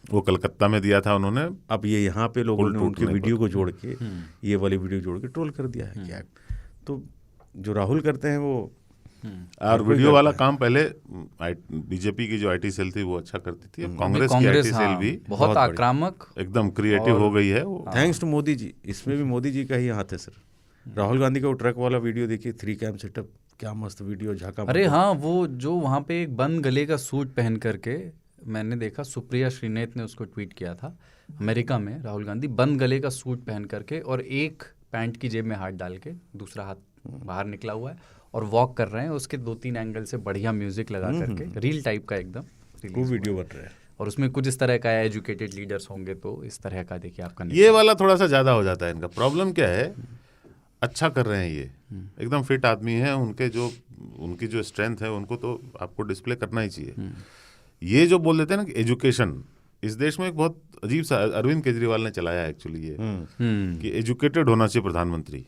वो कलकत्ता में दिया था उन्होंने। अब ये यहाँ पे लोगों ने उनके वीडियो को जोड़ के, ये वाली वीडियो जोड़ के ट्रोल कर दिया है क्या। तो जो राहुल करते हैं वो और वीडियो वाला काम पहले बीजेपी की जो IT सेल थी वो अच्छा करती थी। कांग्रेस की IT सेल भी बहुत आक्रामक, एकदम क्रिएटिव हो गई है। थैंक्स टू मोदी जी, इसमें भी मोदी जी का ही हाथ है सर। राहुल गांधी का वो ट्रक वाला वीडियो देखिए, 3 कैम सेटअप, क्या मस्त वीडियो, झाका। अरे हाँ, वो जो वहाँ पे एक बंद गले का सूट पहन करके मैंने देखा, सुप्रिया श्रीनेत ने उसको ट्वीट किया था, अमेरिका में राहुल गांधी बंद गले का सूट पहन करके और एक पैंट की जेब में हाथ डाल के, दूसरा हाथ बाहर निकला हुआ है और वॉक कर रहे हैं। उसके 2-3 एंगल से बढ़िया म्यूजिक लगा करके, रील टाइप का एकदम वो वीडियो बन रहा है। और उसमें कुछ इस तरह का है, एजुकेटेड लीडर्स होंगे तो इस तरह का देखिए आपका। ये वाला थोड़ा सा ज़्यादा हो जाता है इनका। प्रॉब्लम क्या है, अच्छा कर रहे हैं ये, एकदम फिट आदमी है, उनकी जो स्ट्रेंथ है उनको तो आपको डिस्प्ले करना ही चाहिए। ये जो बोल देते हैं ना कि एजुकेशन, इस देश में एक बहुत अजीब सा अरविंद केजरीवाल ने चलाया है एक्चुअली ये, कि एजुकेटेड होना चाहिए प्रधानमंत्री,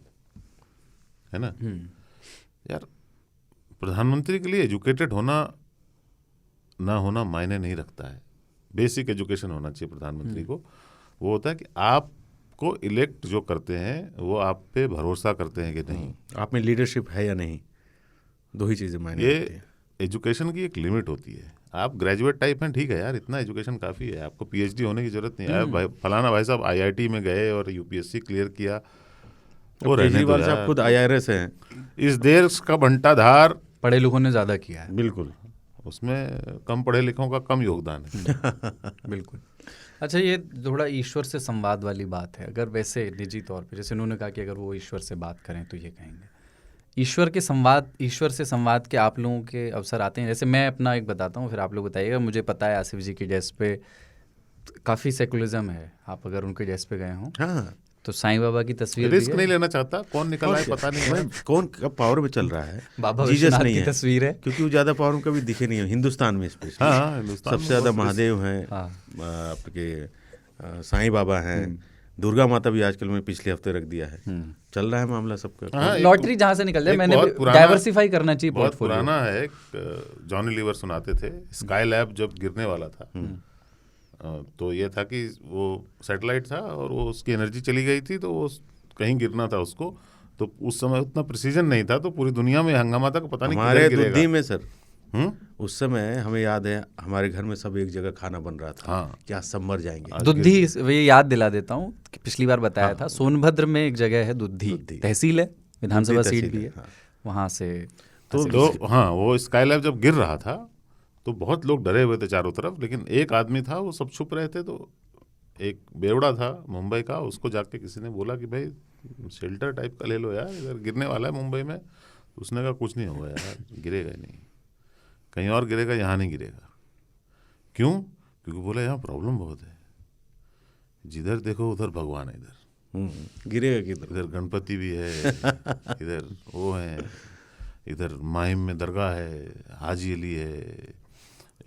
है ना। यार प्रधानमंत्री के लिए एजुकेटेड होना ना होना मायने नहीं रखता है। बेसिक एजुकेशन होना चाहिए प्रधानमंत्री को। वो होता है कि आपको इलेक्ट जो करते हैं वो आप पे भरोसा करते हैं कि नहीं, आप में लीडरशिप है या नहीं, 2 ही चीज़ें मायने रखती हैं। एजुकेशन की एक लिमिट होती है। आप ग्रेजुएट टाइप हैं, ठीक है यार, इतना एजुकेशन काफ़ी है, आपको PhD होने की जरूरत नहीं है। फलाना भाई साहब IIT में गए और UPSC क्लियर किया, वो केजरीवाल साहब खुद IRS हैं। इस देश का बंटाधार पढ़े लिखों ने ज़्यादा किया है, बिल्कुल, उसमें कम पढ़े लिखों का कम योगदान है। बिल्कुल। अच्छा, ये थोड़ा ईश्वर से संवाद वाली बात है। अगर वैसे निजी तौर पे, जैसे उन्होंने कहा कि अगर वो ईश्वर से बात करें तो ये कहेंगे, ईश्वर से संवाद के आप लोगों के अवसर आते हैं? जैसे मैं अपना एक बताता हूँ, फिर आप लोग बताइएगा। मुझे पता है आसिफ जी की डेस्क पे काफ़ी सेकुलरिज्म है, आप अगर उनके डेस्क पे गए हों हाँ, तो साईं बाबा की तस्वीर भी रिस्क है? नहीं लेना चाहता, कौन निकल आए पता नहीं है। कौन कब पावर में चल रहा है, बाबा जीसस विश्वनाथ नहीं की है, तस्वीर है। क्योंकि वो ज्यादा पावर में कभी दिखे नहीं है हिंदुस्तान में स्पेशली। हाँ, हिंदुस्तान सबसे में ज्यादा बहुत महादेव हैं, आपके साईं बाबा हैं, दुर्गा माता भी आजकल में पिछले हफ्ते रख दिया है। चल रहा है मामला सबका। हाँ, लॉटरी जहाँ से निकल जाए, एक मैंने बहुत पुराना- डाइवर्सिफाई करना चाहिए बहुत पोर्टफोलियो। पुराना है, एक जॉनी लीवर सुनाते थे, स्काई लैब जब गिरने वाला था तो ये था कि वो सैटेलाइट था और वो उसकी एनर्जी चली गई थी, तो वो कहीं गिरना था उसको, तो उस समय उतना प्रिसीजन नहीं था, तो पूरी दुनिया में हंगामा था कि पता नहीं हमारे किधर गिरेगा। दुद्धी में सर उस समय हमें याद है हमारे घर में सब एक जगह खाना बन रहा था। हाँ। क्या सब मर जाएंगे। दुद्धी, ये याद दिला देता हूँ कि पिछली बार बताया था, सोनभद्र में एक जगह है दुद्धी, तहसील है, विधानसभा सीट भी है, वहाँ से तो हाँ, वो स्काई लैब जब गिर रहा था तो बहुत लोग डरे हुए थे चारों तरफ, लेकिन एक आदमी था, वो सब छुप रहे थे। तो एक बेवड़ा था मुंबई का, उसको जाके किसी ने बोला कि भाई शेल्टर टाइप का ले लो यार, इधर गिरने वाला है मुंबई में। उसने कहा कुछ नहीं होगा यार, गिरेगा नहीं, कहीं और गिरेगा, यहाँ नहीं गिरेगा। क्यों? क्योंकि बोला यहाँ प्रॉब्लम बहुत है, जिधर देखो उधर भगवान है, इधर गिरेगा किधर, इधर गणपति भी है, इधर वो है, इधर माहिम में दरगाह है, हाजी अली है,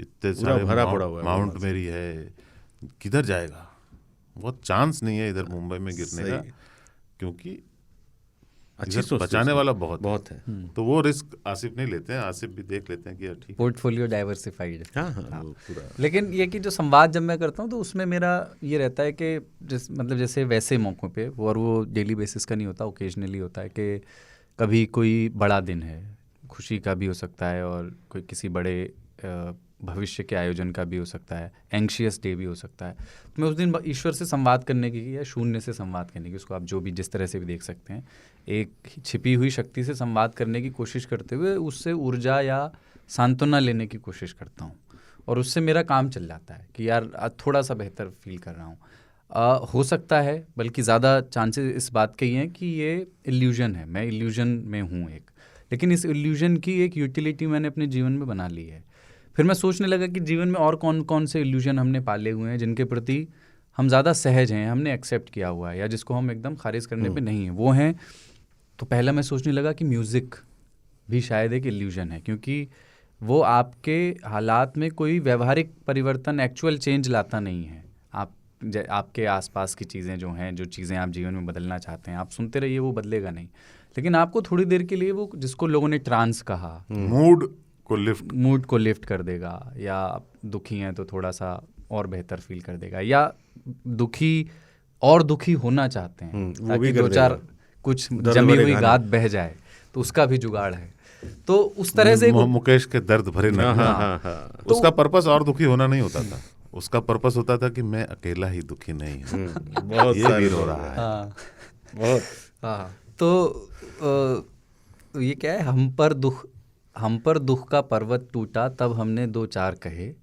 इतने सारे भरा पड़ा हुआ है, माउंट मेरी है, किधर जाएगा? बहुत चांस नहीं है इधर मुंबई में गिरने का, क्योंकि अच्छी इधर सोच बचाने वाला बहुत है। तो वो रिस्क आसिफ नहीं लेते हैं, आसिफ भी देख लेते हैं कि यार ठीक। Portfolio diversified. हाँ, वो पूरा। लेकिन ये कि जो संवाद जब मैं करता हूँ तो उसमें मेरा ये रहता है कि मतलब जैसे वैसे मौक़ों पे और वो डेली बेसिस का नहीं होता, ओकेजनली होता है कि कभी कोई बड़ा दिन है, खुशी का भी हो सकता है और कोई किसी बड़े भविष्य के आयोजन का भी हो सकता है, एंग्शियस डे भी हो सकता है। तो मैं उस दिन ईश्वर से संवाद करने की या शून्य से संवाद करने की, उसको आप जो भी जिस तरह से भी देख सकते हैं, एक छिपी हुई शक्ति से संवाद करने की कोशिश करते हुए उससे ऊर्जा या सांत्वना लेने की कोशिश करता हूँ, और उससे मेरा काम चल जाता है कि यार थोड़ा सा बेहतर फील कर रहा हूँ। हो सकता है, बल्कि ज़्यादा चांसेस इस बात के ही हैं कि ये इल्यूजन है, मैं इल्यूजन में हूँ एक, लेकिन इस इल्यूजन की एक यूटिलिटी मैंने अपने जीवन में बना ली है। फिर मैं सोचने लगा कि जीवन में और कौन कौन से इल्यूजन हमने पाले हुए हैं जिनके प्रति हम ज़्यादा सहज हैं, हमने एक्सेप्ट किया हुआ है, या जिसको हम एकदम खारिज करने पे नहीं हैं, वो हैं। तो पहला मैं सोचने लगा कि म्यूज़िक भी शायद एक इल्यूजन है, क्योंकि वो आपके हालात में कोई व्यवहारिक परिवर्तन, एक्चुअल चेंज लाता नहीं है। आपके आसपास की चीज़ें जो हैं, जो चीज़ें आप जीवन में बदलना चाहते हैं, आप सुनते रहिए, वो बदलेगा नहीं, लेकिन आपको थोड़ी देर के लिए वो, जिसको लोगों ने ट्रांस कहा, मूड को लिफ्ट कर देगा, या आप दुखी हैं तो थोड़ा सा और बेहतर फील कर देगा, या दुखी होना चाहते हैं ताकि दो चार कुछ जमी हुई गाद बह जाए, तो उसका भी जुगाड़ है। तो उस तरह से मुकेश के दर्द भरे नगमे, उसका पर्पस और दुखी होना नहीं होता था, उसका पर्पस होता था कि मैं अकेला ही दुखी नहीं हूँ, बहुत ये भी हो रहा है बहुत। हाँ, तो ये क्या है, हम पर दुख का पर्वत टूटा, तब हमने दो चार कहे,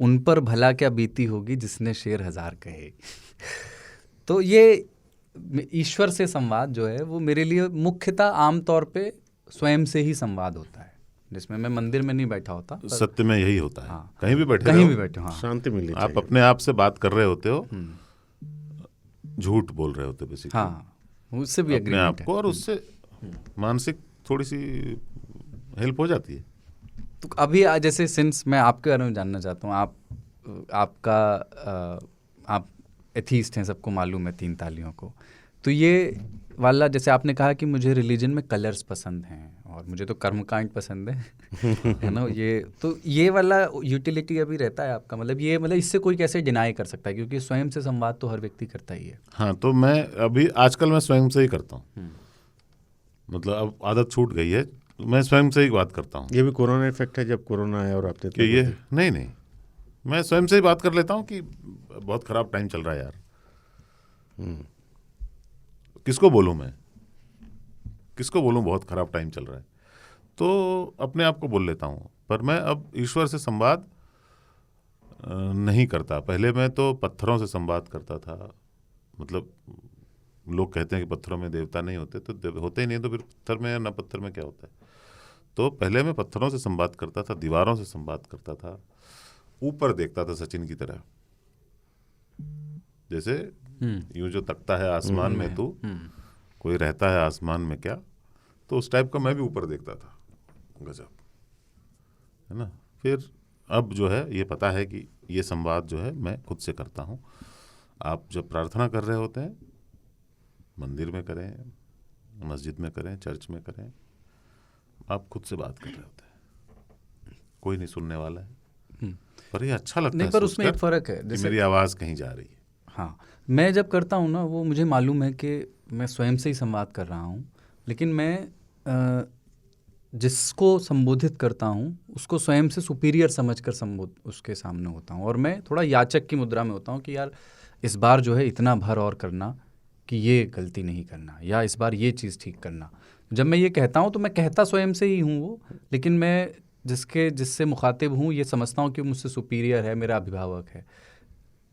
उन पर भला क्या बीती होगी जिसने शेर हजार कहे। तो ये ईश्वर से संवाद जो है वो मेरे लिए मुख्यतः आमतौर पे स्वयं से ही संवाद होता है, जिसमें मैं मंदिर में नहीं बैठा होता। सत्य में यही होता है। हाँ, कहीं भी बैठे, हाँ, शांति मिली, आप अपने आप से बात कर रहे होते हो, झूठ बोल रहे होते बेसिकली। हाँ, उससे भी अपने आप को, और उससे मानसिक थोड़ी सी हेल्प हो जाती है। तो अभी जैसे सिंस मैं आपके बारे में जानना चाहता हूँ, आप एथीस्ट हैं, सबको मालूम है, तीन तालियों को। तो ये वाला, जैसे आपने कहा कि मुझे रिलीजन में कलर्स पसंद हैं और मुझे तो कर्मकांड पसंद है ना, ये वाला यूटिलिटी अभी रहता है आपका, मतलब इससे कोई कैसे डिनाई कर सकता है, क्योंकि स्वयं से संवाद तो हर व्यक्ति करता ही है। हाँ, तो मैं अभी आजकल मैं स्वयं से ही करता हूँ, मतलब अब आदत छूट गई है, मैं स्वयं से ही बात करता हूँ। ये भी कोरोना इफेक्ट है, जब कोरोना आया और आपने कि ये नहीं, मैं स्वयं से ही बात कर लेता हूँ कि बहुत खराब टाइम चल रहा है यार, किसको बोलूँ बहुत खराब टाइम चल रहा है, तो अपने आप को बोल लेता हूँ। पर मैं अब ईश्वर से संवाद नहीं करता। पहले मैं तो पत्थरों से संवाद करता था, मतलब लोग कहते हैं कि पत्थरों में देवता नहीं होते, तो होते ही नहीं, तो फिर पत्थर में या न पत्थर में क्या होता है। तो पहले मैं पत्थरों से संवाद करता था, दीवारों से संवाद करता था, ऊपर देखता था सचिन की तरह, जैसे यूं जो तकता है आसमान में तू, कोई रहता है आसमान में क्या, तो उस टाइप का मैं भी ऊपर देखता था। गजब है ना। फिर अब जो है ये पता है कि ये संवाद जो है मैं खुद से करता हूँ। आप जब प्रार्थना कर रहे होते हैं, मंदिर में करें, मस्जिद में करें, चर्च में करें, आप खुद से बात कर रहे होते हैं, कोई नहीं सुनने वाला है, पर ये अच्छा लगता है। पर उसमें एक फ़र्क है, जैसे मेरी आवाज़ कहीं जा रही है। हाँ, मैं जब करता हूँ ना, वो मुझे मालूम है कि मैं स्वयं से ही संवाद कर रहा हूँ, लेकिन मैं जिसको संबोधित करता हूँ उसको स्वयं से सुपीरियर समझकर उसके सामने होता हूँ, और मैं थोड़ा याचक की मुद्रा में होता हूँ कि यार इस बार जो है इतना भर और करना कि ये गलती नहीं करना, या इस बार ये चीज़ ठीक करना। जब मैं ये कहता हूँ तो मैं कहता स्वयं से ही हूँ वो, लेकिन मैं जिससे मुखातिब हूँ ये समझता हूँ कि मुझसे सुपीरियर है, मेरा अभिभावक है।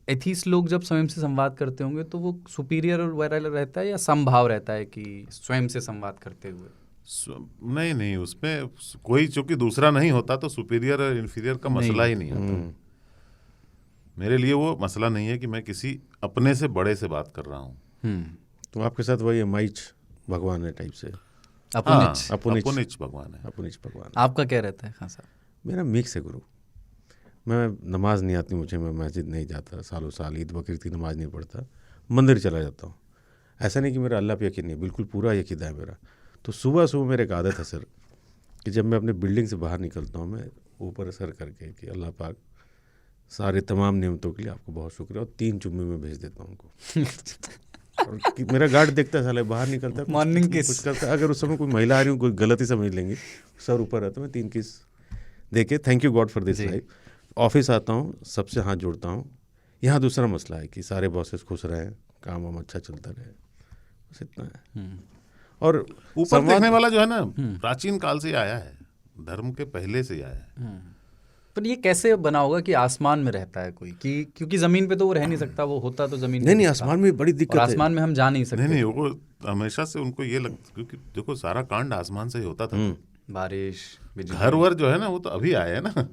एथीस्ट लोग जब स्वयं से संवाद करते होंगे तो वो सुपीरियर और वायरल रहता है या समभाव रहता है कि स्वयं से संवाद करते हुए? नहीं, उसमें कोई चूंकि दूसरा नहीं होता तो सुपीरियर और इन्फीरियर का मसला ही नहीं आता। मेरे लिए वो मसला नहीं है कि मैं किसी अपने से बड़े से बात कर रहा हूँ। तो आपके साथ वही माइच भगवान है टाइप से? अपुनिच भगवान है। अपुनिच भगवान। आपका क्या रहता है खान साहब? मेरा मिक्स है गुरु। मैं नमाज नहीं आती मुझे, मैं मस्जिद नहीं जाता, सालों साल ईद बकरीद की नमाज नहीं पढ़ता, मंदिर चला जाता हूँ। ऐसा नहीं कि मेरा अल्लाह पे यकीन नहीं, बिल्कुल पूरा यकीन है मेरा। तो सुबह सुबह मेरे एक आदत है सर कि जब मैं अपने बिल्डिंग से बाहर निकलता हूँ, मैं ऊपर सर करके कि अल्लाह पाक सारे तमाम नियमतों के लिए आपको बहुत शुक्रिया, और 3 चुम्मे में भेज देता हूँ उनको। और मेरा गार्ड देखता है, साले बाहर निकलता है, मॉर्निंग किस कुछ करता है। अगर उस समय कोई महिला आ रही हूँ, कोई गलती समझ लेंगे, सर ऊपर रहता है, मैं 3 किस दे के thank you God for this life. Office आता हूँ, सबसे हाथ जोड़ता हूँ। यहाँ दूसरा मसला है कि सारे बॉसेस खुश रहें, काम वाम अच्छा चलता रहे, बस इतना है। और ऊपर देखने वाला जो है ना, प्राचीन काल से आया है, धर्म के पहले से आया है। पर ये कैसे बना होगा कि आसमान में रहता है कोई, कि क्योंकि जमीन पे तो वो रह नहीं सकता, वो होता तो जमीन नहीं, आसमान में बड़ी दिक्कत है। आसमान में हम जा नहीं सकते। नहीं, वो हमेशा से उनको ये लगता, क्योंकि देखो सारा कांड आसमान से ही होता था। बारिश, घर वर जो है ना वो तो अभी आए है ना,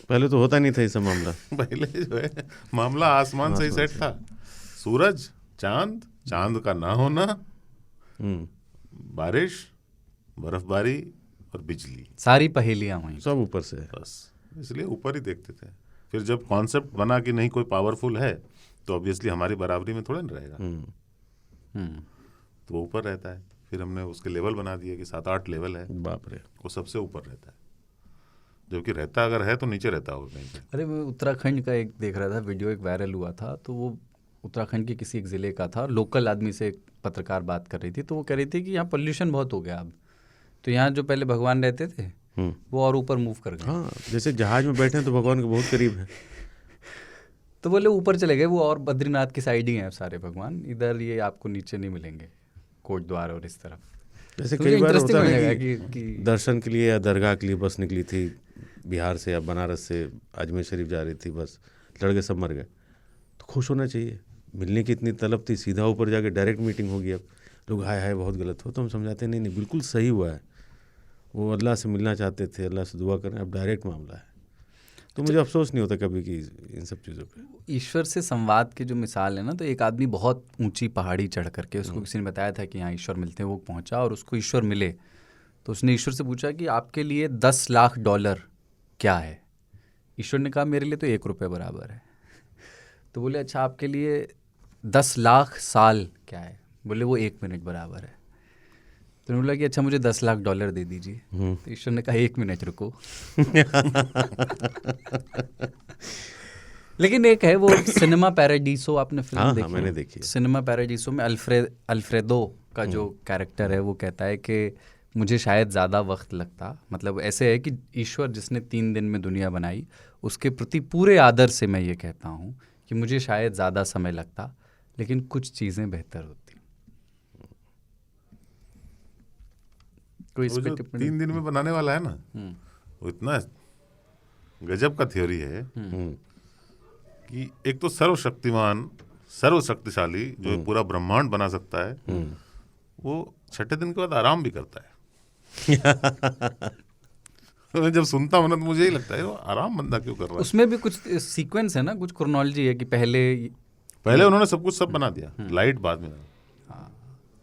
पहले तो होता नहीं था इससे मामला। पहले जो है मामला आसमान से ही सेट था। सूरज, चांद का ना होना, बारिश, बर्फबारी और बिजली, सारी पहेलियां हुई, सब ऊपर से। बस इसलिए ऊपर ही देखते थे। फिर जब कॉन्सेप्ट बना कि नहीं कोई पावरफुल है तो ऑब्वियसली हमारी बराबरी में थोड़ा नहीं रहेगा, तो वो ऊपर रहता है। फिर हमने उसके लेवल बना दिए कि 7-8 लेवल है। बाप रे, वो सबसे ऊपर रहता है, जबकि रहता अगर है तो नीचे रहता होगा कहीं पे। अरे मैं उत्तराखंड का एक देख रहा था वीडियो, एक वायरल हुआ था, तो वो उत्तराखंड के किसी एक ज़िले का था। लोकल आदमी से एक पत्रकार बात कर रही थी, तो वो कह रही थी कि यहाँ पोल्यूशन बहुत हो गया अब, तो यहाँ जो पहले भगवान रहते थे वो और ऊपर मूव कर गए। हाँ, जैसे जहाज में बैठे हैं तो भगवान के बहुत करीब है। तो बोले ऊपर चले गए वो, और बद्रीनाथ की साइड ही हैं सारे भगवान, इधर ये आपको नीचे नहीं मिलेंगे, कोट द्वार और इस तरफ। जैसे तो कई बार होता है है कि दर्शन के लिए या दरगाह के लिए बस निकली थी बिहार से या बनारस से अजमेर शरीफ जा रही थी, बस लड़के सब मर गए, तो खुश होना चाहिए। मिलने की इतनी तलब थी, सीधा ऊपर जाके डायरेक्ट मीटिंग होगी। अब लोग हाय हाय बहुत गलत हो, तो हम समझाते नहीं बिल्कुल सही हुआ है, वो अल्लाह से मिलना चाहते थे, अल्लाह से दुआ करें, अब डायरेक्ट मामला है। तो मुझे अफसोस नहीं होता कभी कि इन सब चीज़ों पे। ईश्वर से संवाद की जो मिसाल है ना, तो एक आदमी बहुत ऊंची पहाड़ी चढ़ करके, उसको किसी ने बताया था कि यहाँ ईश्वर मिलते हैं, वो पहुँचा और उसको ईश्वर मिले, तो उसने ईश्वर से पूछा कि आपके लिए $10 लाख क्या है? ईश्वर ने कहा मेरे लिए तो $1 बराबर है। तो बोले अच्छा आपके लिए 10 लाख साल क्या है? बोले वो 1 मिनट बराबर है। तो उन्होंने बोला कि अच्छा मुझे $10 लाख दे दीजिए। तो ईश्वर ने कहा 1 मिनट रुको। लेकिन एक है वो सिनेमा पैराडीसो, आपने फिल्म देखी? मैंने देखी। सिनेमा पैराडीसो में अल्फ्रेडो का जो कैरेक्टर है वो कहता है कि मुझे शायद ज़्यादा वक्त लगता, मतलब ऐसे है कि ईश्वर जिसने 3 दिन में दुनिया बनाई उसके प्रति पूरे आदर से मैं ये कहता हूँ कि मुझे शायद ज़्यादा समय लगता, लेकिन कुछ चीज़ें बेहतर होती। कोई इस पे टिप्पणी? 3 दिन में बनाने वाला है ना, वो इतना गजब का थ्योरी है कि एक तो सर्वशक्तिमान सर्वशक्तिशाली जो पूरा ब्रह्मांड बना सकता है, वो 6ठे दिन के बाद आराम भी करता है। मैं जब सुनता हूँ ना तो मुझे ही लगता है वो आराम बंदा क्यों कर रहा है। उसमें भी कुछ सीक्वेंस है ना, कुछ क्रोनोलॉजी है कि पहले उन्होंने सब बना दिया, लाइट बाद में। हाँ,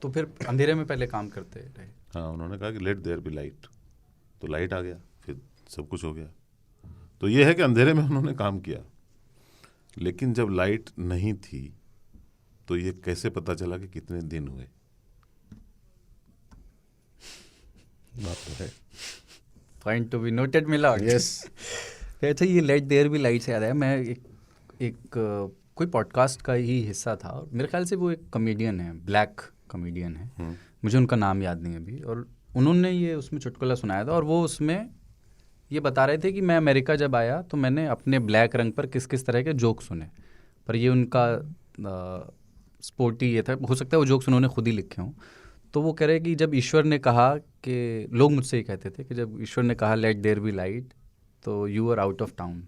तो फिर अंधेरे में पहले काम करते रहे। हाँ, उन्होंने कहा कि लेट देयर बी लाइट, तो लाइट आ गया, फिर सब कुछ हो गया। तो ये है कि अंधेरे में उन्होंने काम किया, लेकिन जब लाइट नहीं थी तो ये कैसे पता चला कि कितने दिन हुए? बात तो है। पॉइंट टू बी नोटेड मिला। यस। अच्छा, ये लेट देयर बी लाइट से याद आया, मैं एक कोई पॉडकास्ट का ही हिस्सा था, मेरे ख्याल से वो एक कॉमेडियन है, ब्लैक कॉमेडियन है, मुझे उनका नाम याद नहीं अभी, और उन्होंने ये उसमें चुटकुला सुनाया था, और वो उसमें ये बता रहे थे कि मैं अमेरिका जब आया तो मैंने अपने ब्लैक रंग पर किस किस तरह के जोक सुने, पर ये उनका स्पोर्टी ये था, हो सकता है वो जोक्स उन्होंने खुद ही लिखे हों। तो वो कह रहे कि जब ईश्वर ने कहा कि, लोग मुझसे ही कहते थे कि जब ईश्वर ने कहा लेट देयर बी लाइट, तो you are out of town.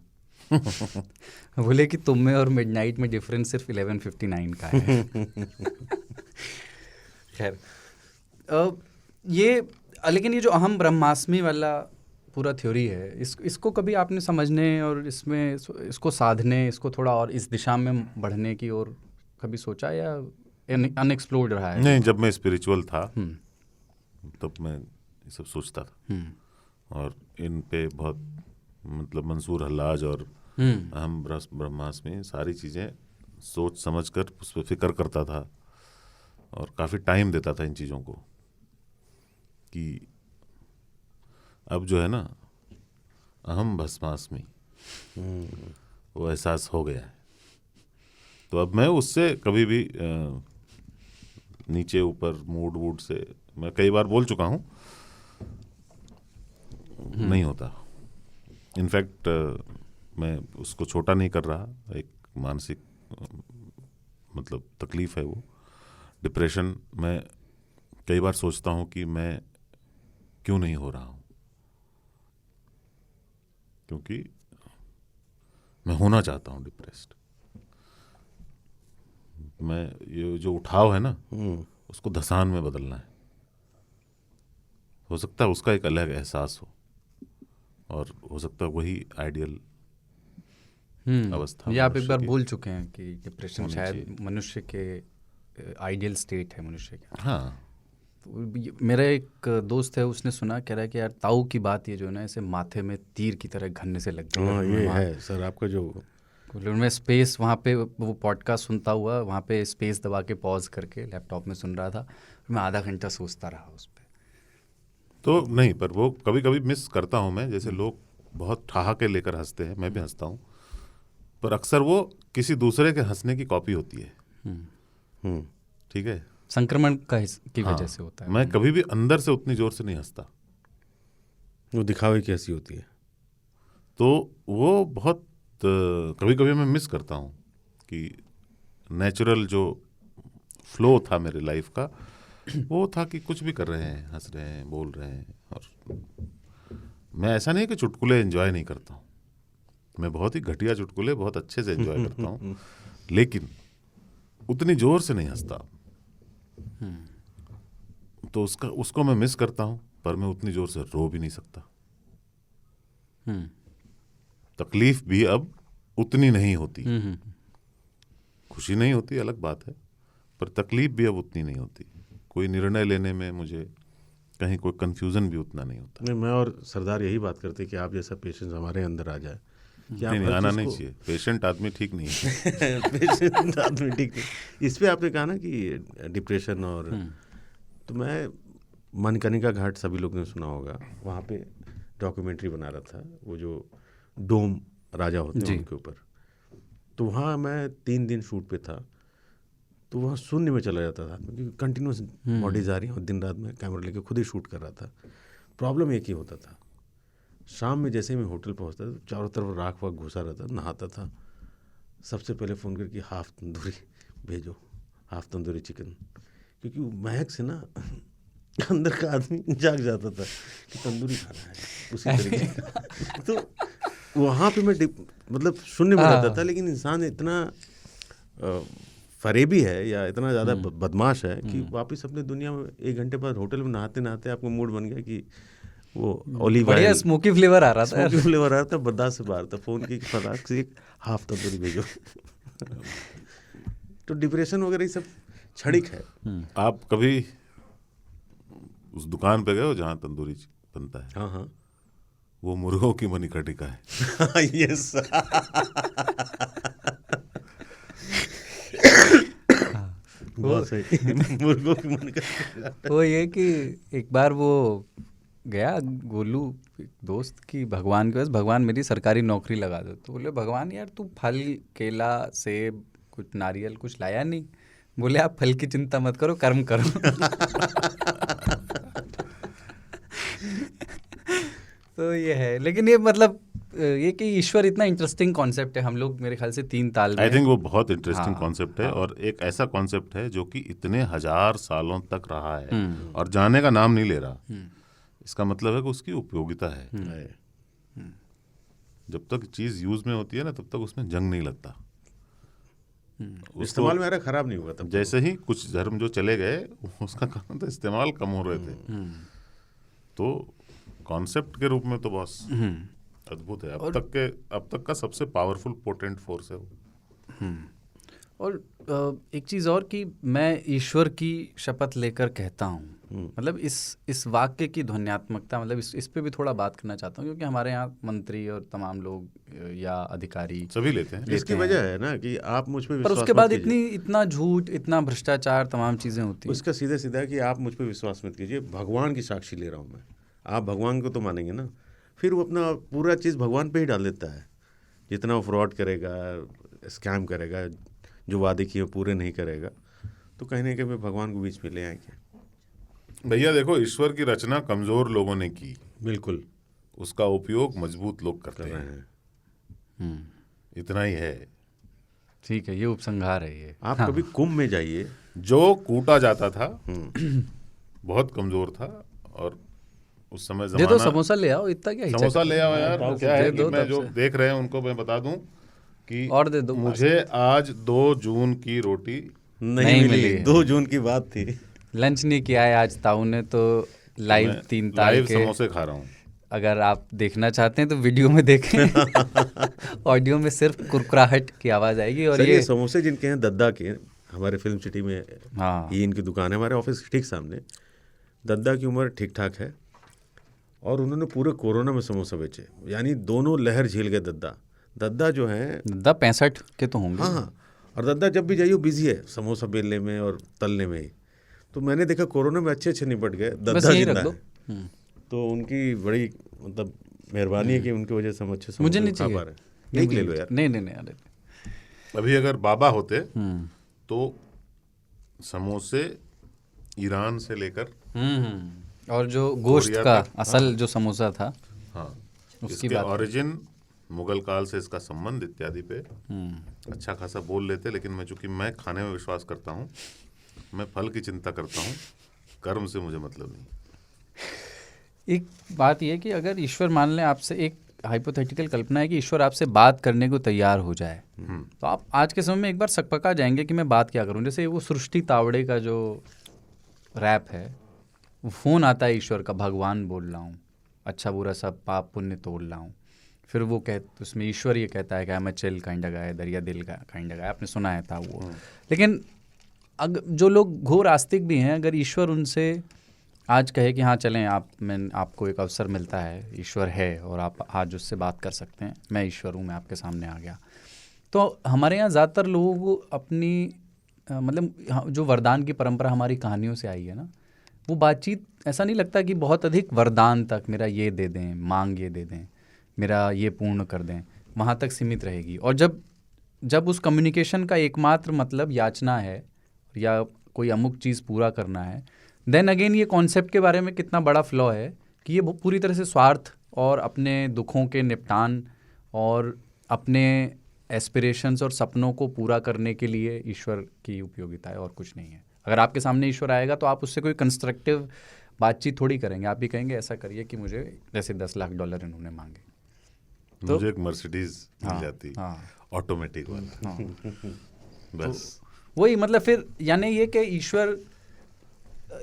बोले कि तुम में और मिडनाइट में डिफरेंस सिर्फ 11:59 का है। खैर, ये लेकिन ये जो अहम ब्रह्मास्मि वाला पूरा थ्योरी है, इसको कभी आपने समझने और इसमें इसको साधने, इसको थोड़ा और इस दिशा में बढ़ने की ओर कभी सोचा, या अनएक्सप्लोर्ड रहा है? नहीं, जब मैं स्पिरिचुअल था तब मैं ये सब सोचता था, और इन पे बहुत मतलब मंसूर हल्लाज और अहम ब्रह्मास्मि सारी चीज़ें सोच समझ कर उस पर फिक्र करता था, और काफ़ी टाइम देता था इन चीज़ों को, कि अब जो है ना अहम भस्मास्मि वो एहसास हो गया है, तो अब मैं उससे कभी भी नीचे ऊपर मूड वूड से, मैं कई बार बोल चुका हूँ, नहीं होता। इनफैक्ट मैं उसको छोटा नहीं कर रहा, एक मानसिक मतलब तकलीफ है वो, डिप्रेशन। मैं कई बार सोचता हूँ कि मैं क्यों नहीं हो रहा हूँ, क्योंकि मैं होना चाहता हूँ डिप्रेस्ड। मैं ये जो उठाव है ना, उसको धसान में बदलना है। हो सकता है उसका एक अलग एहसास हो, और हो सकता है वही आइडियल अवस्था। ये आप एक बार बोल चुके हैं कि डिप्रेशन शायद मनुष्य के आइडियल स्टेट है मनुष्य का। हाँ, तो मेरा एक दोस्त है, उसने सुना, कह रहा है कि यार ताऊ की बात ये जो है ना, ऐसे माथे में तीर की तरह घन्ने से लग गई। हाँ, ये है सर आपका जो मैं स्पेस वहाँ पे वो पॉडकास्ट सुनता हुआ वहाँ पे स्पेस दबा के पॉज करके लैपटॉप में सुन रहा था, मैं आधा घंटा सोचता रहा उस पर। तो नहीं, पर वो कभी कभी मिस करता हूँ मैं, जैसे लोग बहुत ठहाके लेकर हंसते हैं, मैं भी हंसता हूँ, पर अक्सर वो किसी दूसरे के हंसने की कॉपी होती है। ठीक है, संक्रमण की वजह से होता है। मैं कभी भी अंदर से उतनी जोर से नहीं हंसता, वो दिखावे की हंसी होती है। तो वो बहुत कभी कभी मैं मिस करता हूँ कि नेचुरल जो फ्लो था मेरे लाइफ का, वो था कि कुछ भी कर रहे हैं, हंस रहे हैं, बोल रहे हैं। और मैं ऐसा नहीं कि चुटकुले एंजॉय नहीं करता हूँ, मैं बहुत ही घटिया चुटकुले बहुत अच्छे से एंजॉय करता हूँ, लेकिन उतनी जोर से नहीं हंसता। तो उसको मैं मिस करता हूँ, पर मैं उतनी जोर से रो भी नहीं सकता। तकलीफ भी अब उतनी नहीं होती, खुशी नहीं होती अलग बात है, पर तकलीफ भी अब उतनी नहीं होती। कोई निर्णय लेने में मुझे कहीं कोई कंफ्यूजन भी उतना नहीं होता। नहीं, मैं और सरदार यही बात करते कि आप जैसा पेशेंस हमारे अंदर आ जाए। नहीं, आना नहीं चाहिए, पेशेंट आदमी ठीक नहीं है। पेशेंट आदमी ठीक नहीं। इस पे आपने कहा ना कि डिप्रेशन, और तो मैं मणिकर्णिका घाट सभी लोग ने सुना होगा, वहाँ पे डॉक्यूमेंट्री बना रहा था, वो जो डोम राजा होते हैं उनके ऊपर। तो वहाँ मैं 3 दिन शूट पे था, तो वहाँ शून्य में चला जाता था, क्योंकि कंटिन्यूस बॉडीज आ रही हैं, और दिन रात में कैमरा लेके खुद ही शूट कर रहा था। प्रॉब्लम एक ही होता था, शाम में जैसे ही मैं होटल पहुँचता था, चारों तरफ राख वाख घुसा रहता, नहाता था, सबसे पहले फ़ोन करके हाफ तंदूरी भेजो, हाफ तंदूरी चिकन, क्योंकि महक से ना अंदर का आदमी जाग जाता था कि तंदूरी खाना है उसी तरीके का। तो वहाँ पे मैं मतलब शून्य में रहता था, लेकिन इंसान इतना फरेबी है या इतना ज़्यादा बदमाश है कि वापस अपने दुनिया में 1 घंटे बाद होटल में नहाते नहाते आपको मूड बन गया कि वो ऑलिव ऑयल, स्मोकी फ्लेवर आ रहा था, स्मोकी फ्लेवर आ रहा था, बर्दाश्त से बाहर था, फ़ोन की फटाक से एक हाफ तंदूरी भेजो। तो डिप्रेशन वगैरह ये सब क्षणिक है। आप कभी उस दुकान पे गए हो जहाँ तंदूरी बनता है? हाँ हाँ वो मुर्गों की मणिकर्णिका है। यस बहुत सही। मुर्गों की मन का वो ये कि एक बार वो गया गोलू एक दोस्त की भगवान के पास, भगवान मेरी सरकारी नौकरी लगा दो। तो बोले भगवान यार तू फल केला सेब कुछ नारियल कुछ लाया नहीं। बोले आप फल की चिंता मत करो कर्म करो। तो ये है, लेकिन ये मतलब ये कि ईश्वर इतना इंटरेस्टिंग कॉन्सेप्ट है, हम लोग मेरे ख्याल से 3 ताल में। आई थिंक वो बहुत इंटरेस्टिंग हाँ, कॉन्सेप्ट है हाँ। और एक ऐसा कॉन्सेप्ट है जो कि इतने 1000 सालों तक रहा है और जाने का नाम नहीं ले रहा। इसका मतलब है कि उसकी उपयोगिता है। जब तक चीज यूज में होती है ना तब तक उसमें जंग नहीं लगता। इस्तेमाल में आ रहा खराब नहीं होगा तब। जैसे ही कुछ धर्म जो चले गए उसका कारण तो इस्तेमाल कम हो रहे थे। तो कॉन्सेप्ट के रूप में तो बस अद्भुत है। अब तक का सबसे पावरफुल पोटेंट फोर्स है वो। और एक चीज़ और कि मैं ईश्वर की शपथ लेकर कहता हूँ, मतलब इस वाक्य की ध्वन्यात्मकता, मतलब इस पे भी थोड़ा बात करना चाहता हूँ, क्योंकि हमारे यहाँ मंत्री और तमाम लोग या अधिकारी सभी लेते हैं। इसकी वजह है ना कि आप मुझ पे पर विश्वास उसके मत बाद कीजिए। इतना झूठ इतना भ्रष्टाचार तमाम चीज़ें होती हैं। उसका सीधा सीधा है कि आप मुझ पे विश्वास मत कीजिए, भगवान की साक्षी ले रहा हूँ मैं। आप भगवान को तो मानेंगे ना, फिर वो अपना पूरा चीज़ भगवान पे ही डाल देता है। जितना वो फ्रॉड करेगा, स्कैम करेगा, जो वादे किए पूरे नहीं करेगा, तो कहीं ना कहीं भगवान को बीच में ले आएंगे। भैया देखो, ईश्वर की रचना कमजोर लोगों ने की, बिल्कुल उसका उपयोग मजबूत लोग करते कर रहे हैं। हैं। इतना ही है। ठीक है, ये उपसंहार है ये। आप कभी कुंभ में जाइए, जो कूटा जाता था बहुत कमजोर था और उस समय दे दो जमाना। समोसा ले आओ, इतना क्या हिचक समोसा ले आओ यार। हाँ, क्या है दे कि दो मैं तब जो से। देख रहे हैं उनको मैं बता दूं कि और दे दो। मुझे आज 2 जून की रोटी नहीं मिली मिली। है। 2 जून की बात थी। लंच नहीं किया है आज ताऊ ने, तो लाइव मैं 3 ताल लाइव के समोसे खा रहा हूँ। अगर आप देखना चाहते हैं तो वीडियो में देखें। ऑडियो में सिर्फ कुरकुराहट की आवाज़ आएगी। और सर ये ये समोसे जिनके हैं दद्दा के, हमारे फिल्म सिटी में हाँ ही इनकी दुकान है, हमारे ऑफिस के ठीक सामने। दद्दा की उम्र ठीक ठाक है और उन्होंने पूरे कोरोना में समोसा बेचे, यानी दोनों लहर झेल गए दद्दा। दद्दा जो है 65 के तो होंगे। हाँ, और दद्दा जब भी जाइए वो बिजी है समोसा बेलने में और तलने में ही। तो मैंने देखा कोरोना में अच्छे निपट गए, बस दद्दा यही जिंदा रख दो। है। तो उनकी बड़ी मतलब मेहरबानी है कि उनकी वजह से हम अच्छे मुझे समोसे नहीं खा पा चाहिए। रहे हैं। एक ले लो यार। नहीं अरे अभी अगर बाबा होते तो समोसे ईरान से लेकर और जो गोश्त कोरिया का तक, असल जो समोसा था, हाँ उसकी इसके बात ओरिजिन मुगल काल से इसका संबंध इत्यादि पे अच्छा खासा बोल लेते। लेकिन मैं चूंकि मैं खाने में विश्वास करता हूँ, मैं फल की चिंता करता हूँ, कर्म से मुझे मतलब नहीं। एक बात यह कि अगर ईश्वर मान लें आपसे, एक हाइपोथेटिकल कल्पना है कि ईश्वर आपसे बात करने को तैयार हो जाए, तो आप आज के समय में एक बार सकपका जाएंगे कि मैं बात क्या करूं। जैसे वो सृष्टि तावड़े का जो रैप है, वो फ़ोन आता है ईश्वर का, भगवान बोल रहा हूँ, अच्छा बुरा सब पाप पुण्य तोड़ रहा हूँ। फिर वो उसमें ईश्वर ये कहता है कि मैं चिल काइंड गाय दरिया दिल का काइंड गाय, आपने सुना है था वो। लेकिन जो लोग घोर आस्तिक भी हैं, अगर ईश्वर उनसे आज कहे कि हाँ चलें आपको एक अवसर मिलता है, ईश्वर है और आप आज उससे बात कर सकते हैं, मैं ईश्वर हूँ, मैं आपके सामने आ गया। तो हमारे यहाँ ज़्यादातर लोग अपनी मतलब जो वरदान की परंपरा हमारी कहानियों से आई है ना, वो बातचीत ऐसा नहीं लगता कि बहुत अधिक वरदान तक, मेरा ये दे दें, मांग ये दे दें, मेरा ये पूर्ण कर दें, वहाँ तक सीमित रहेगी। और जब उस कम्युनिकेशन का एकमात्र मतलब याचना है या कोई अमुक चीज़ पूरा करना है, देन अगेन ये कॉन्सेप्ट के बारे में कितना बड़ा फ्लॉ है कि ये पूरी तरह से स्वार्थ और अपने दुखों के निपटान और अपने एस्पिरेशंस और सपनों को पूरा करने के लिए ईश्वर की उपयोगिता है और कुछ नहीं है। अगर आपके सामने ईश्वर आएगा तो आप उससे कोई कंस्ट्रक्टिव बातचीत थोड़ी करेंगे, आप भी कहेंगे ऐसा करिए कि मुझे जैसे $10 लाख इन्होंने मांगे, तो मुझे एक मर्सिडीज मिल हाँ, जाती, हाँ, ऑटोमेटिक वाला। हाँ। बस वही मतलब फिर यानी ये कि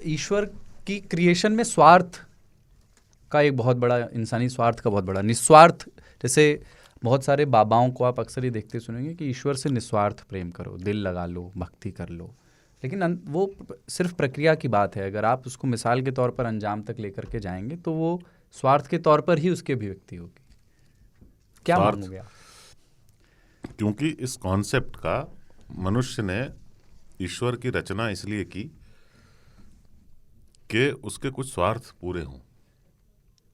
ईश्वर की क्रिएशन में स्वार्थ का एक बहुत बड़ा, इंसानी स्वार्थ का बहुत बड़ा, निस्वार्थ, जैसे बहुत सारे बाबाओं को आप अक्सर ही देखते सुनेंगे कि ईश्वर से निस्वार्थ प्रेम करो, दिल लगा लो, भक्ति कर लो, लेकिन वो सिर्फ प्रक्रिया की बात है। अगर आप उसको मिसाल के तौर पर अंजाम तक लेकर के जाएंगे तो वो स्वार्थ के तौर पर ही उसकी अभिव्यक्ति होगी। क्या मानोगे आप? क्योंकि इस कॉन्सेप्ट का मनुष्य ने ईश्वर की रचना इसलिए की कि उसके कुछ स्वार्थ पूरे हों।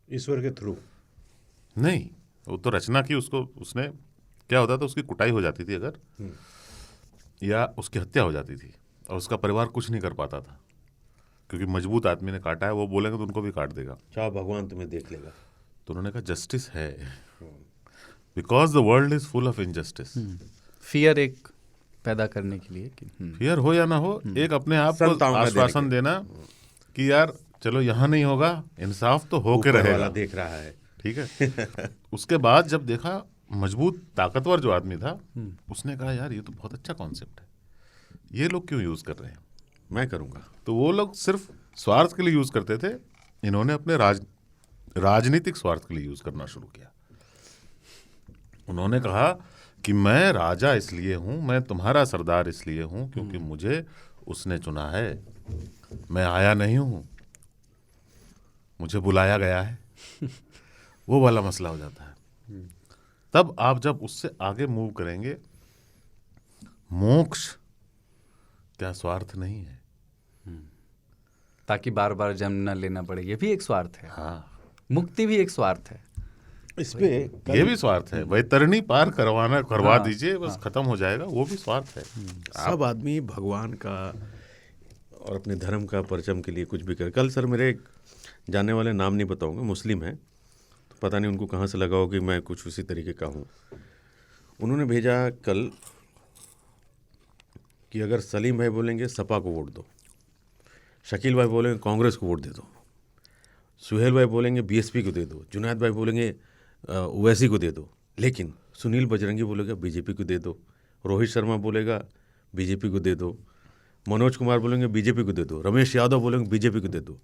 ईश्वर के थ्रू नहीं, वो तो रचना की, उसको उसने क्या होता था, उसकी कुटाई हो जाती थी अगर, या उसकी हत्या हो जाती थी और उसका परिवार कुछ नहीं कर पाता था क्योंकि मजबूत आदमी ने काटा है, वो बोलेंगे तो उनको भी काट देगा, चाहे भगवान तुम्हें देख लेगा। तो उन्होंने कहा जस्टिस है, because the world is full of injustice. Fear एक पैदा करने के लिए फियर हो या ना हो, एक अपने आप को आश्वासन देना कि यार चलो यहाँ नहीं होगा, इंसाफ तो होके रहेगा, देख रहा है, ठीक है। उसके बाद जब देखा मजबूत ताकतवर जो आदमी था, उसने कहा यार ये तो बहुत अच्छा कॉन्सेप्ट है, ये लोग क्यों यूज कर रहे हैं, मैं करूंगा। तो वो लोग सिर्फ स्वार्थ के लिए यूज करते थे, इन्होंने अपने राजनीतिक स्वार्थ के लिए यूज करना शुरू किया। उन्होंने कहा कि मैं राजा इसलिए हूं, मैं तुम्हारा सरदार इसलिए हूं क्योंकि मुझे उसने चुना है, मैं आया नहीं हूं, मुझे बुलाया गया है। वो वाला मसला हो जाता है। तब आप जब उससे आगे मूव करेंगे, मोक्ष क्या स्वार्थ नहीं है? ताकि बार बार जन्म न लेना पड़े, ये भी एक स्वार्थ है। हाँ, मुक्ति भी एक स्वार्थ है, इस पे ये भी स्वार्थ है। वैतरणी पार करवा दीजिए, बस खत्म हो जाएगा, वो भी स्वार्थ है। सब आदमी भगवान का और अपने धर्म का परचम के लिए कुछ भी करे। कल सर मेरे एक जानने वाले, नाम नहीं बताऊंगा, मुस्लिम है, तो पता नहीं उनको कहाँ से लगा हो कि मैं कुछ उसी तरीके का हूँ। उन्होंने भेजा कल कि अगर सलीम भाई बोलेंगे सपा को वोट दो, शकील भाई बोलेंगे कांग्रेस को वोट दे दो, सुहेल भाई बोलेंगे बीएसपी को दे दो, जुनैद भाई बोलेंगे ओवैसी को दे दो, लेकिन सुनील बजरंगी बोलेगा बीजेपी को दे दो, रोहित शर्मा बोलेगा बीजेपी को दे दो, मनोज कुमार बोलेंगे बीजेपी को दे दो, रमेश यादव बोलेंगे बीजेपी को दे दो।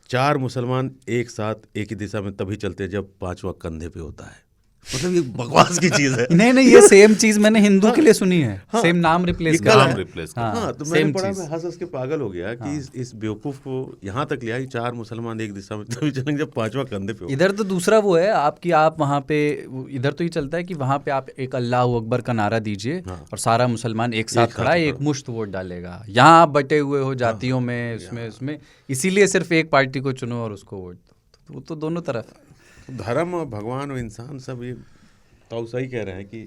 4 मुसलमान एक साथ एक ही दिशा में तभी चलते हैं जब 5वां कंधे पे होता है। मतलब ये बकवास की चीज है। नहीं, ये सेम चीज मैंने हिंदू के लिए सुनी है। हाँ, सेम नाम रिप्लेस कर नाम रिप्लेस कर। हाँ, तो मैंने पढ़ा, मैं हंस के पागल हो गया कि इस बेवकूफ को यहाँ तक लिया कि 4 मुसलमान एक दिशा में तभी चलेंगे जब 5वां कंधे पे हो। इधर तो दूसरा वो है आपकी, आप वहाँ पे, इधर तो ये चलता है कि वहाँ पे आप एक अल्लाह अकबर का नारा दीजिए और सारा मुसलमान एक साथ खड़ा है, एक मुश्त वोट डालेगा। यहाँ आप बटे हुए हो जातियों में, उसमें इसीलिए सिर्फ एक पार्टी को चुनो और उसको वोट दो। वो तो दोनों तरफ, धर्म और भगवान और इंसान सब ये तो सही कह रहे हैं कि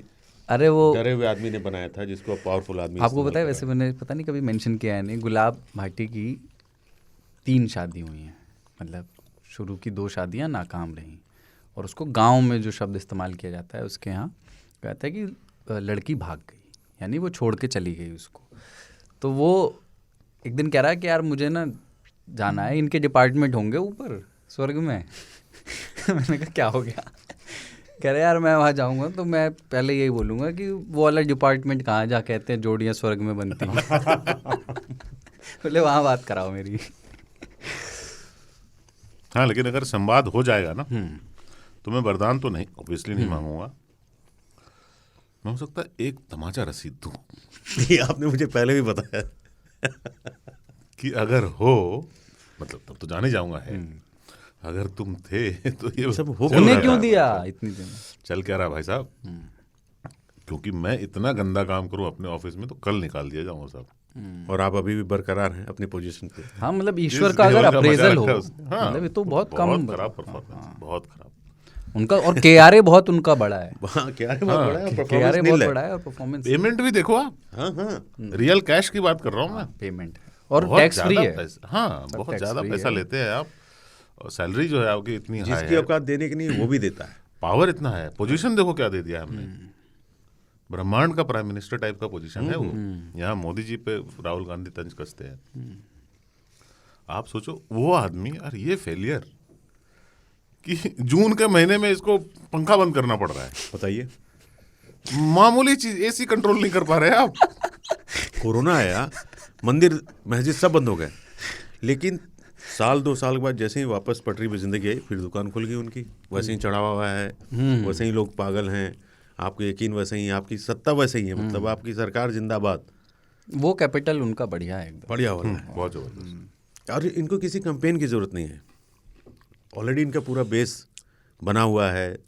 अरे वो डरे हुए आदमी ने बनाया था, जिसको पावरफुल आदमी। आपको पता है, वैसे मैंने पता नहीं कभी मेंशन किया है नहीं, गुलाब भाटी की 3 शादी हुई हैं, मतलब शुरू की 2 शादियां नाकाम रहीं, और उसको गांव में जो शब्द इस्तेमाल किया जाता है उसके यहाँ कहता है कि लड़की भाग गई, यानी वो छोड़ के चली गई उसको। तो वो एक दिन कह रहा है कि यार मुझे ना जाना है, इनके डिपार्टमेंट होंगे ऊपर स्वर्ग में। मैंने कहा क्या हो गया? कह रहे यार मैं वहाँ जाऊँगा तो मैं पहले यही बोलूँगा कि वो वाला डिपार्टमेंट कहाँ, जा कहते हैं जोड़ियाँ स्वर्ग में बनती हैं। बोले वहाँ बात कराओ मेरी। हाँ, लेकिन अगर संवाद हो जाएगा ना, तो मैं वरदान तो नहीं, ऑब्वियसली नहीं मांगूंगा। मैं हो सकता है एक तमाचा रसीद दूँ। ये आपने मुझे पहले भी बताया कि अगर हो, मतलब तब तो जाने जाऊंगा है, अगर तुम थे तो ये सब होने क्यों दिया इतनी दिन? चल क्या रहा भाई साहब, क्योंकि मैं इतना गंदा काम करूं अपने ऑफिस में तो कल निकाल दिया जाऊंगा साहब। और आप अभी भी बरकरार हैं अपनी पोजीशन पे। हाँ, मतलब ईश्वर का अगर अप्रेजल हो, हाँ, मतलब ये तो बहुत कम, खराब परफॉर्मेंस, बहुत खराब उनका। और केआरए बहुत उनका बड़ा है, केआरए बहुत बड़ा है, केआरए बहुत बड़ा है, और परफॉर्मेंस, पेमेंट भी देखो आप। हाँ, रियल कैश की बात कर रहा हूँ मैं, पेमेंट है और टैक्स फ्री है। हाँ, बहुत ज्यादा पैसा लेते हैं आप, और सैलरी जो है आपकी इतनी हाई है, जिसकी औकात देने की नहीं वो भी देता है। पावर इतना है, पोजीशन देखो क्या दे दिया हमने, ब्रह्मांड का प्राइम मिनिस्टर टाइप का पोजीशन है वो। यहाँ मोदी जी पे राहुल गांधी तंज कसते हैं। आप सोचो वो आदमी, और ये फेलियर कि जून के महीने में इसको पंखा बंद करना पड़ रहा है। बताइए, मामूली चीज, एसी कंट्रोल नहीं कर पा रहे आप। कोरोना आया, मंदिर मस्जिद सब बंद हो गए, लेकिन साल 2 साल के बाद जैसे ही वापस पटरी पे जिंदगी आई, फिर दुकान खुल गई उनकी, वैसे ही चढ़ावा हुआ है, वैसे ही लोग पागल हैं, आपको यकीन वैसे ही, आपकी सत्ता वैसे ही है, मतलब आपकी सरकार जिंदाबाद। वो कैपिटल उनका बढ़िया है एकदम। बढ़िया हो रहा है। बहुत जबरदस्त। और इनको किसी कैंपेन की ज़रूरत नहीं है, ऑलरेडी इनका पूरा बेस बना हुआ है,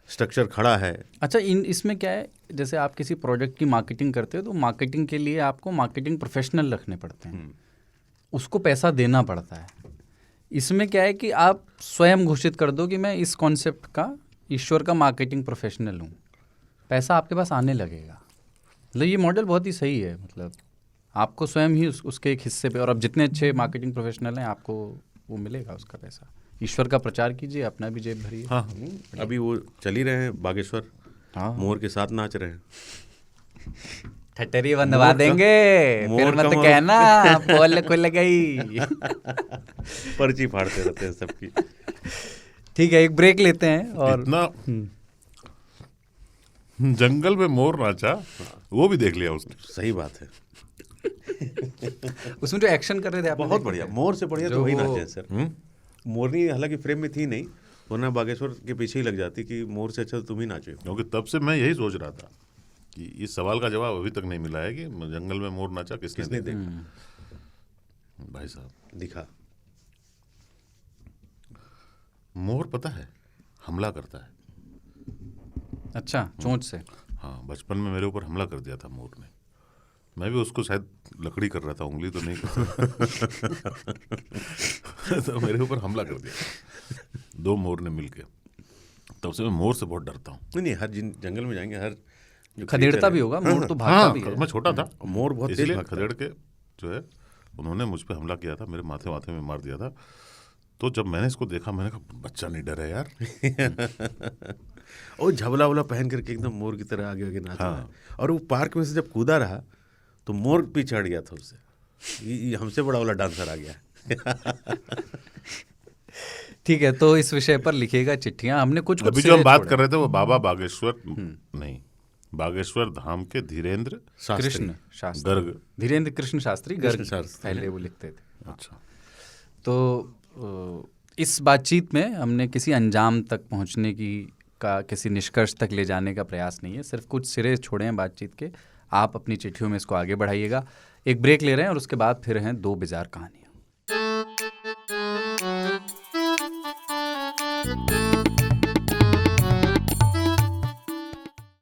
स्ट्रक्चर खड़ा है। अच्छा, इसमें क्या है, जैसे आप किसी प्रोडक्ट की मार्केटिंग करते हो तो मार्केटिंग के लिए आपको मार्केटिंग प्रोफेशनल रखने पड़ते हैं, उसको पैसा देना पड़ता है। इसमें क्या है कि आप स्वयं घोषित कर दो कि मैं इस कॉन्सेप्ट का, ईश्वर का मार्केटिंग प्रोफेशनल हूँ, पैसा आपके पास आने लगेगा। मतलब ये मॉडल बहुत ही सही है, मतलब आपको स्वयं ही उसके एक हिस्से पे, और अब जितने अच्छे मार्केटिंग प्रोफेशनल हैं आपको वो मिलेगा उसका पैसा। ईश्वर का प्रचार कीजिए, अपना भी जेब भरिए। हाँ, अभी वो चल ही रहे हैं बागेश्वर, हाँ, मोर के साथ नाच रहे हैं। ठटरी बंधवा देंगे, फिर मत कहना बोल खुल गई। पर्ची फाड़ते रहते हैं सबकी। ठीक है, एक ब्रेक लेते हैं। और इतना जंगल में मोर नाचा, वो भी देख लिया उसने। सही बात है, उसमें जो एक्शन कर रहे थे आप, बहुत बढ़िया। मोर से बढ़िया तो वही नाचे हैं सर। मोरनी हालांकि फ्रेम में थी नहीं, वरना बागेश्वर के पीछे ही लग जाती कि मोर से अच्छा तो तुम ही नाचो। क्योंकि तब से मैं यही सोच रहा था कि इस सवाल का जवाब अभी तक नहीं मिला है कि जंगल में मोर नाचा किसने देखा। भाई साहब दिखा, मोर पता है हमला करता है। अच्छा, चोंच से। हाँ, बचपन में मेरे ऊपर हमला कर दिया था मोर ने। मैं भी उसको शायद लकड़ी कर रहा था, उंगली तो नहीं कर तो मेरे ऊपर हमला कर दिया 2 मोर ने मिलके। तब से मैं मोर से बहुत डरता हूँ। नहीं, हर जंगल में जाएंगे, हर खदेड़ता भी होगा मोर, तो भागता भी है। मैं छोटा था, मोर बहुत तेज इसलिए भागता है। खदेड़ के जो है उन्होंने मुझ पे हमला किया था, मेरे माथे माथे में मार दिया था। तो जब मैंने इसको देखा, मैंने कहा बच्चा नहीं डर है यार। और झबला वबला पहन करके एकदम मोर की तरह आगे आगे नाच रहा है। और वो पार्क में से जब कूदा रहा तो मोर भी चढ़ गया था उससे। ये हमसे बड़ा वाला डांसर आ गया। ठीक है, तो इस विषय पर लिखिएगा चिट्ठियां। हमने कुछ अभी जो हम बात कर रहे थे वो बाबा बागेश्वर नहीं, बागेश्वर धाम के धीरेन्द्र कृष्ण शास्त्री, गर्ग, धीरेन्द्र कृष्ण शास्त्री गर्ग शास्त्री पहले वो लिखते थे। अच्छा, तो इस बातचीत में हमने किसी अंजाम तक पहुंचने का, किसी निष्कर्ष तक ले जाने का प्रयास नहीं है, सिर्फ कुछ सिरे छोड़े हैं बातचीत के। आप अपनी चिट्ठियों में इसको आगे बढ़ाइएगा। एक ब्रेक ले रहे हैं और उसके बाद फिर हैं 2 बिजार कहानियाँ।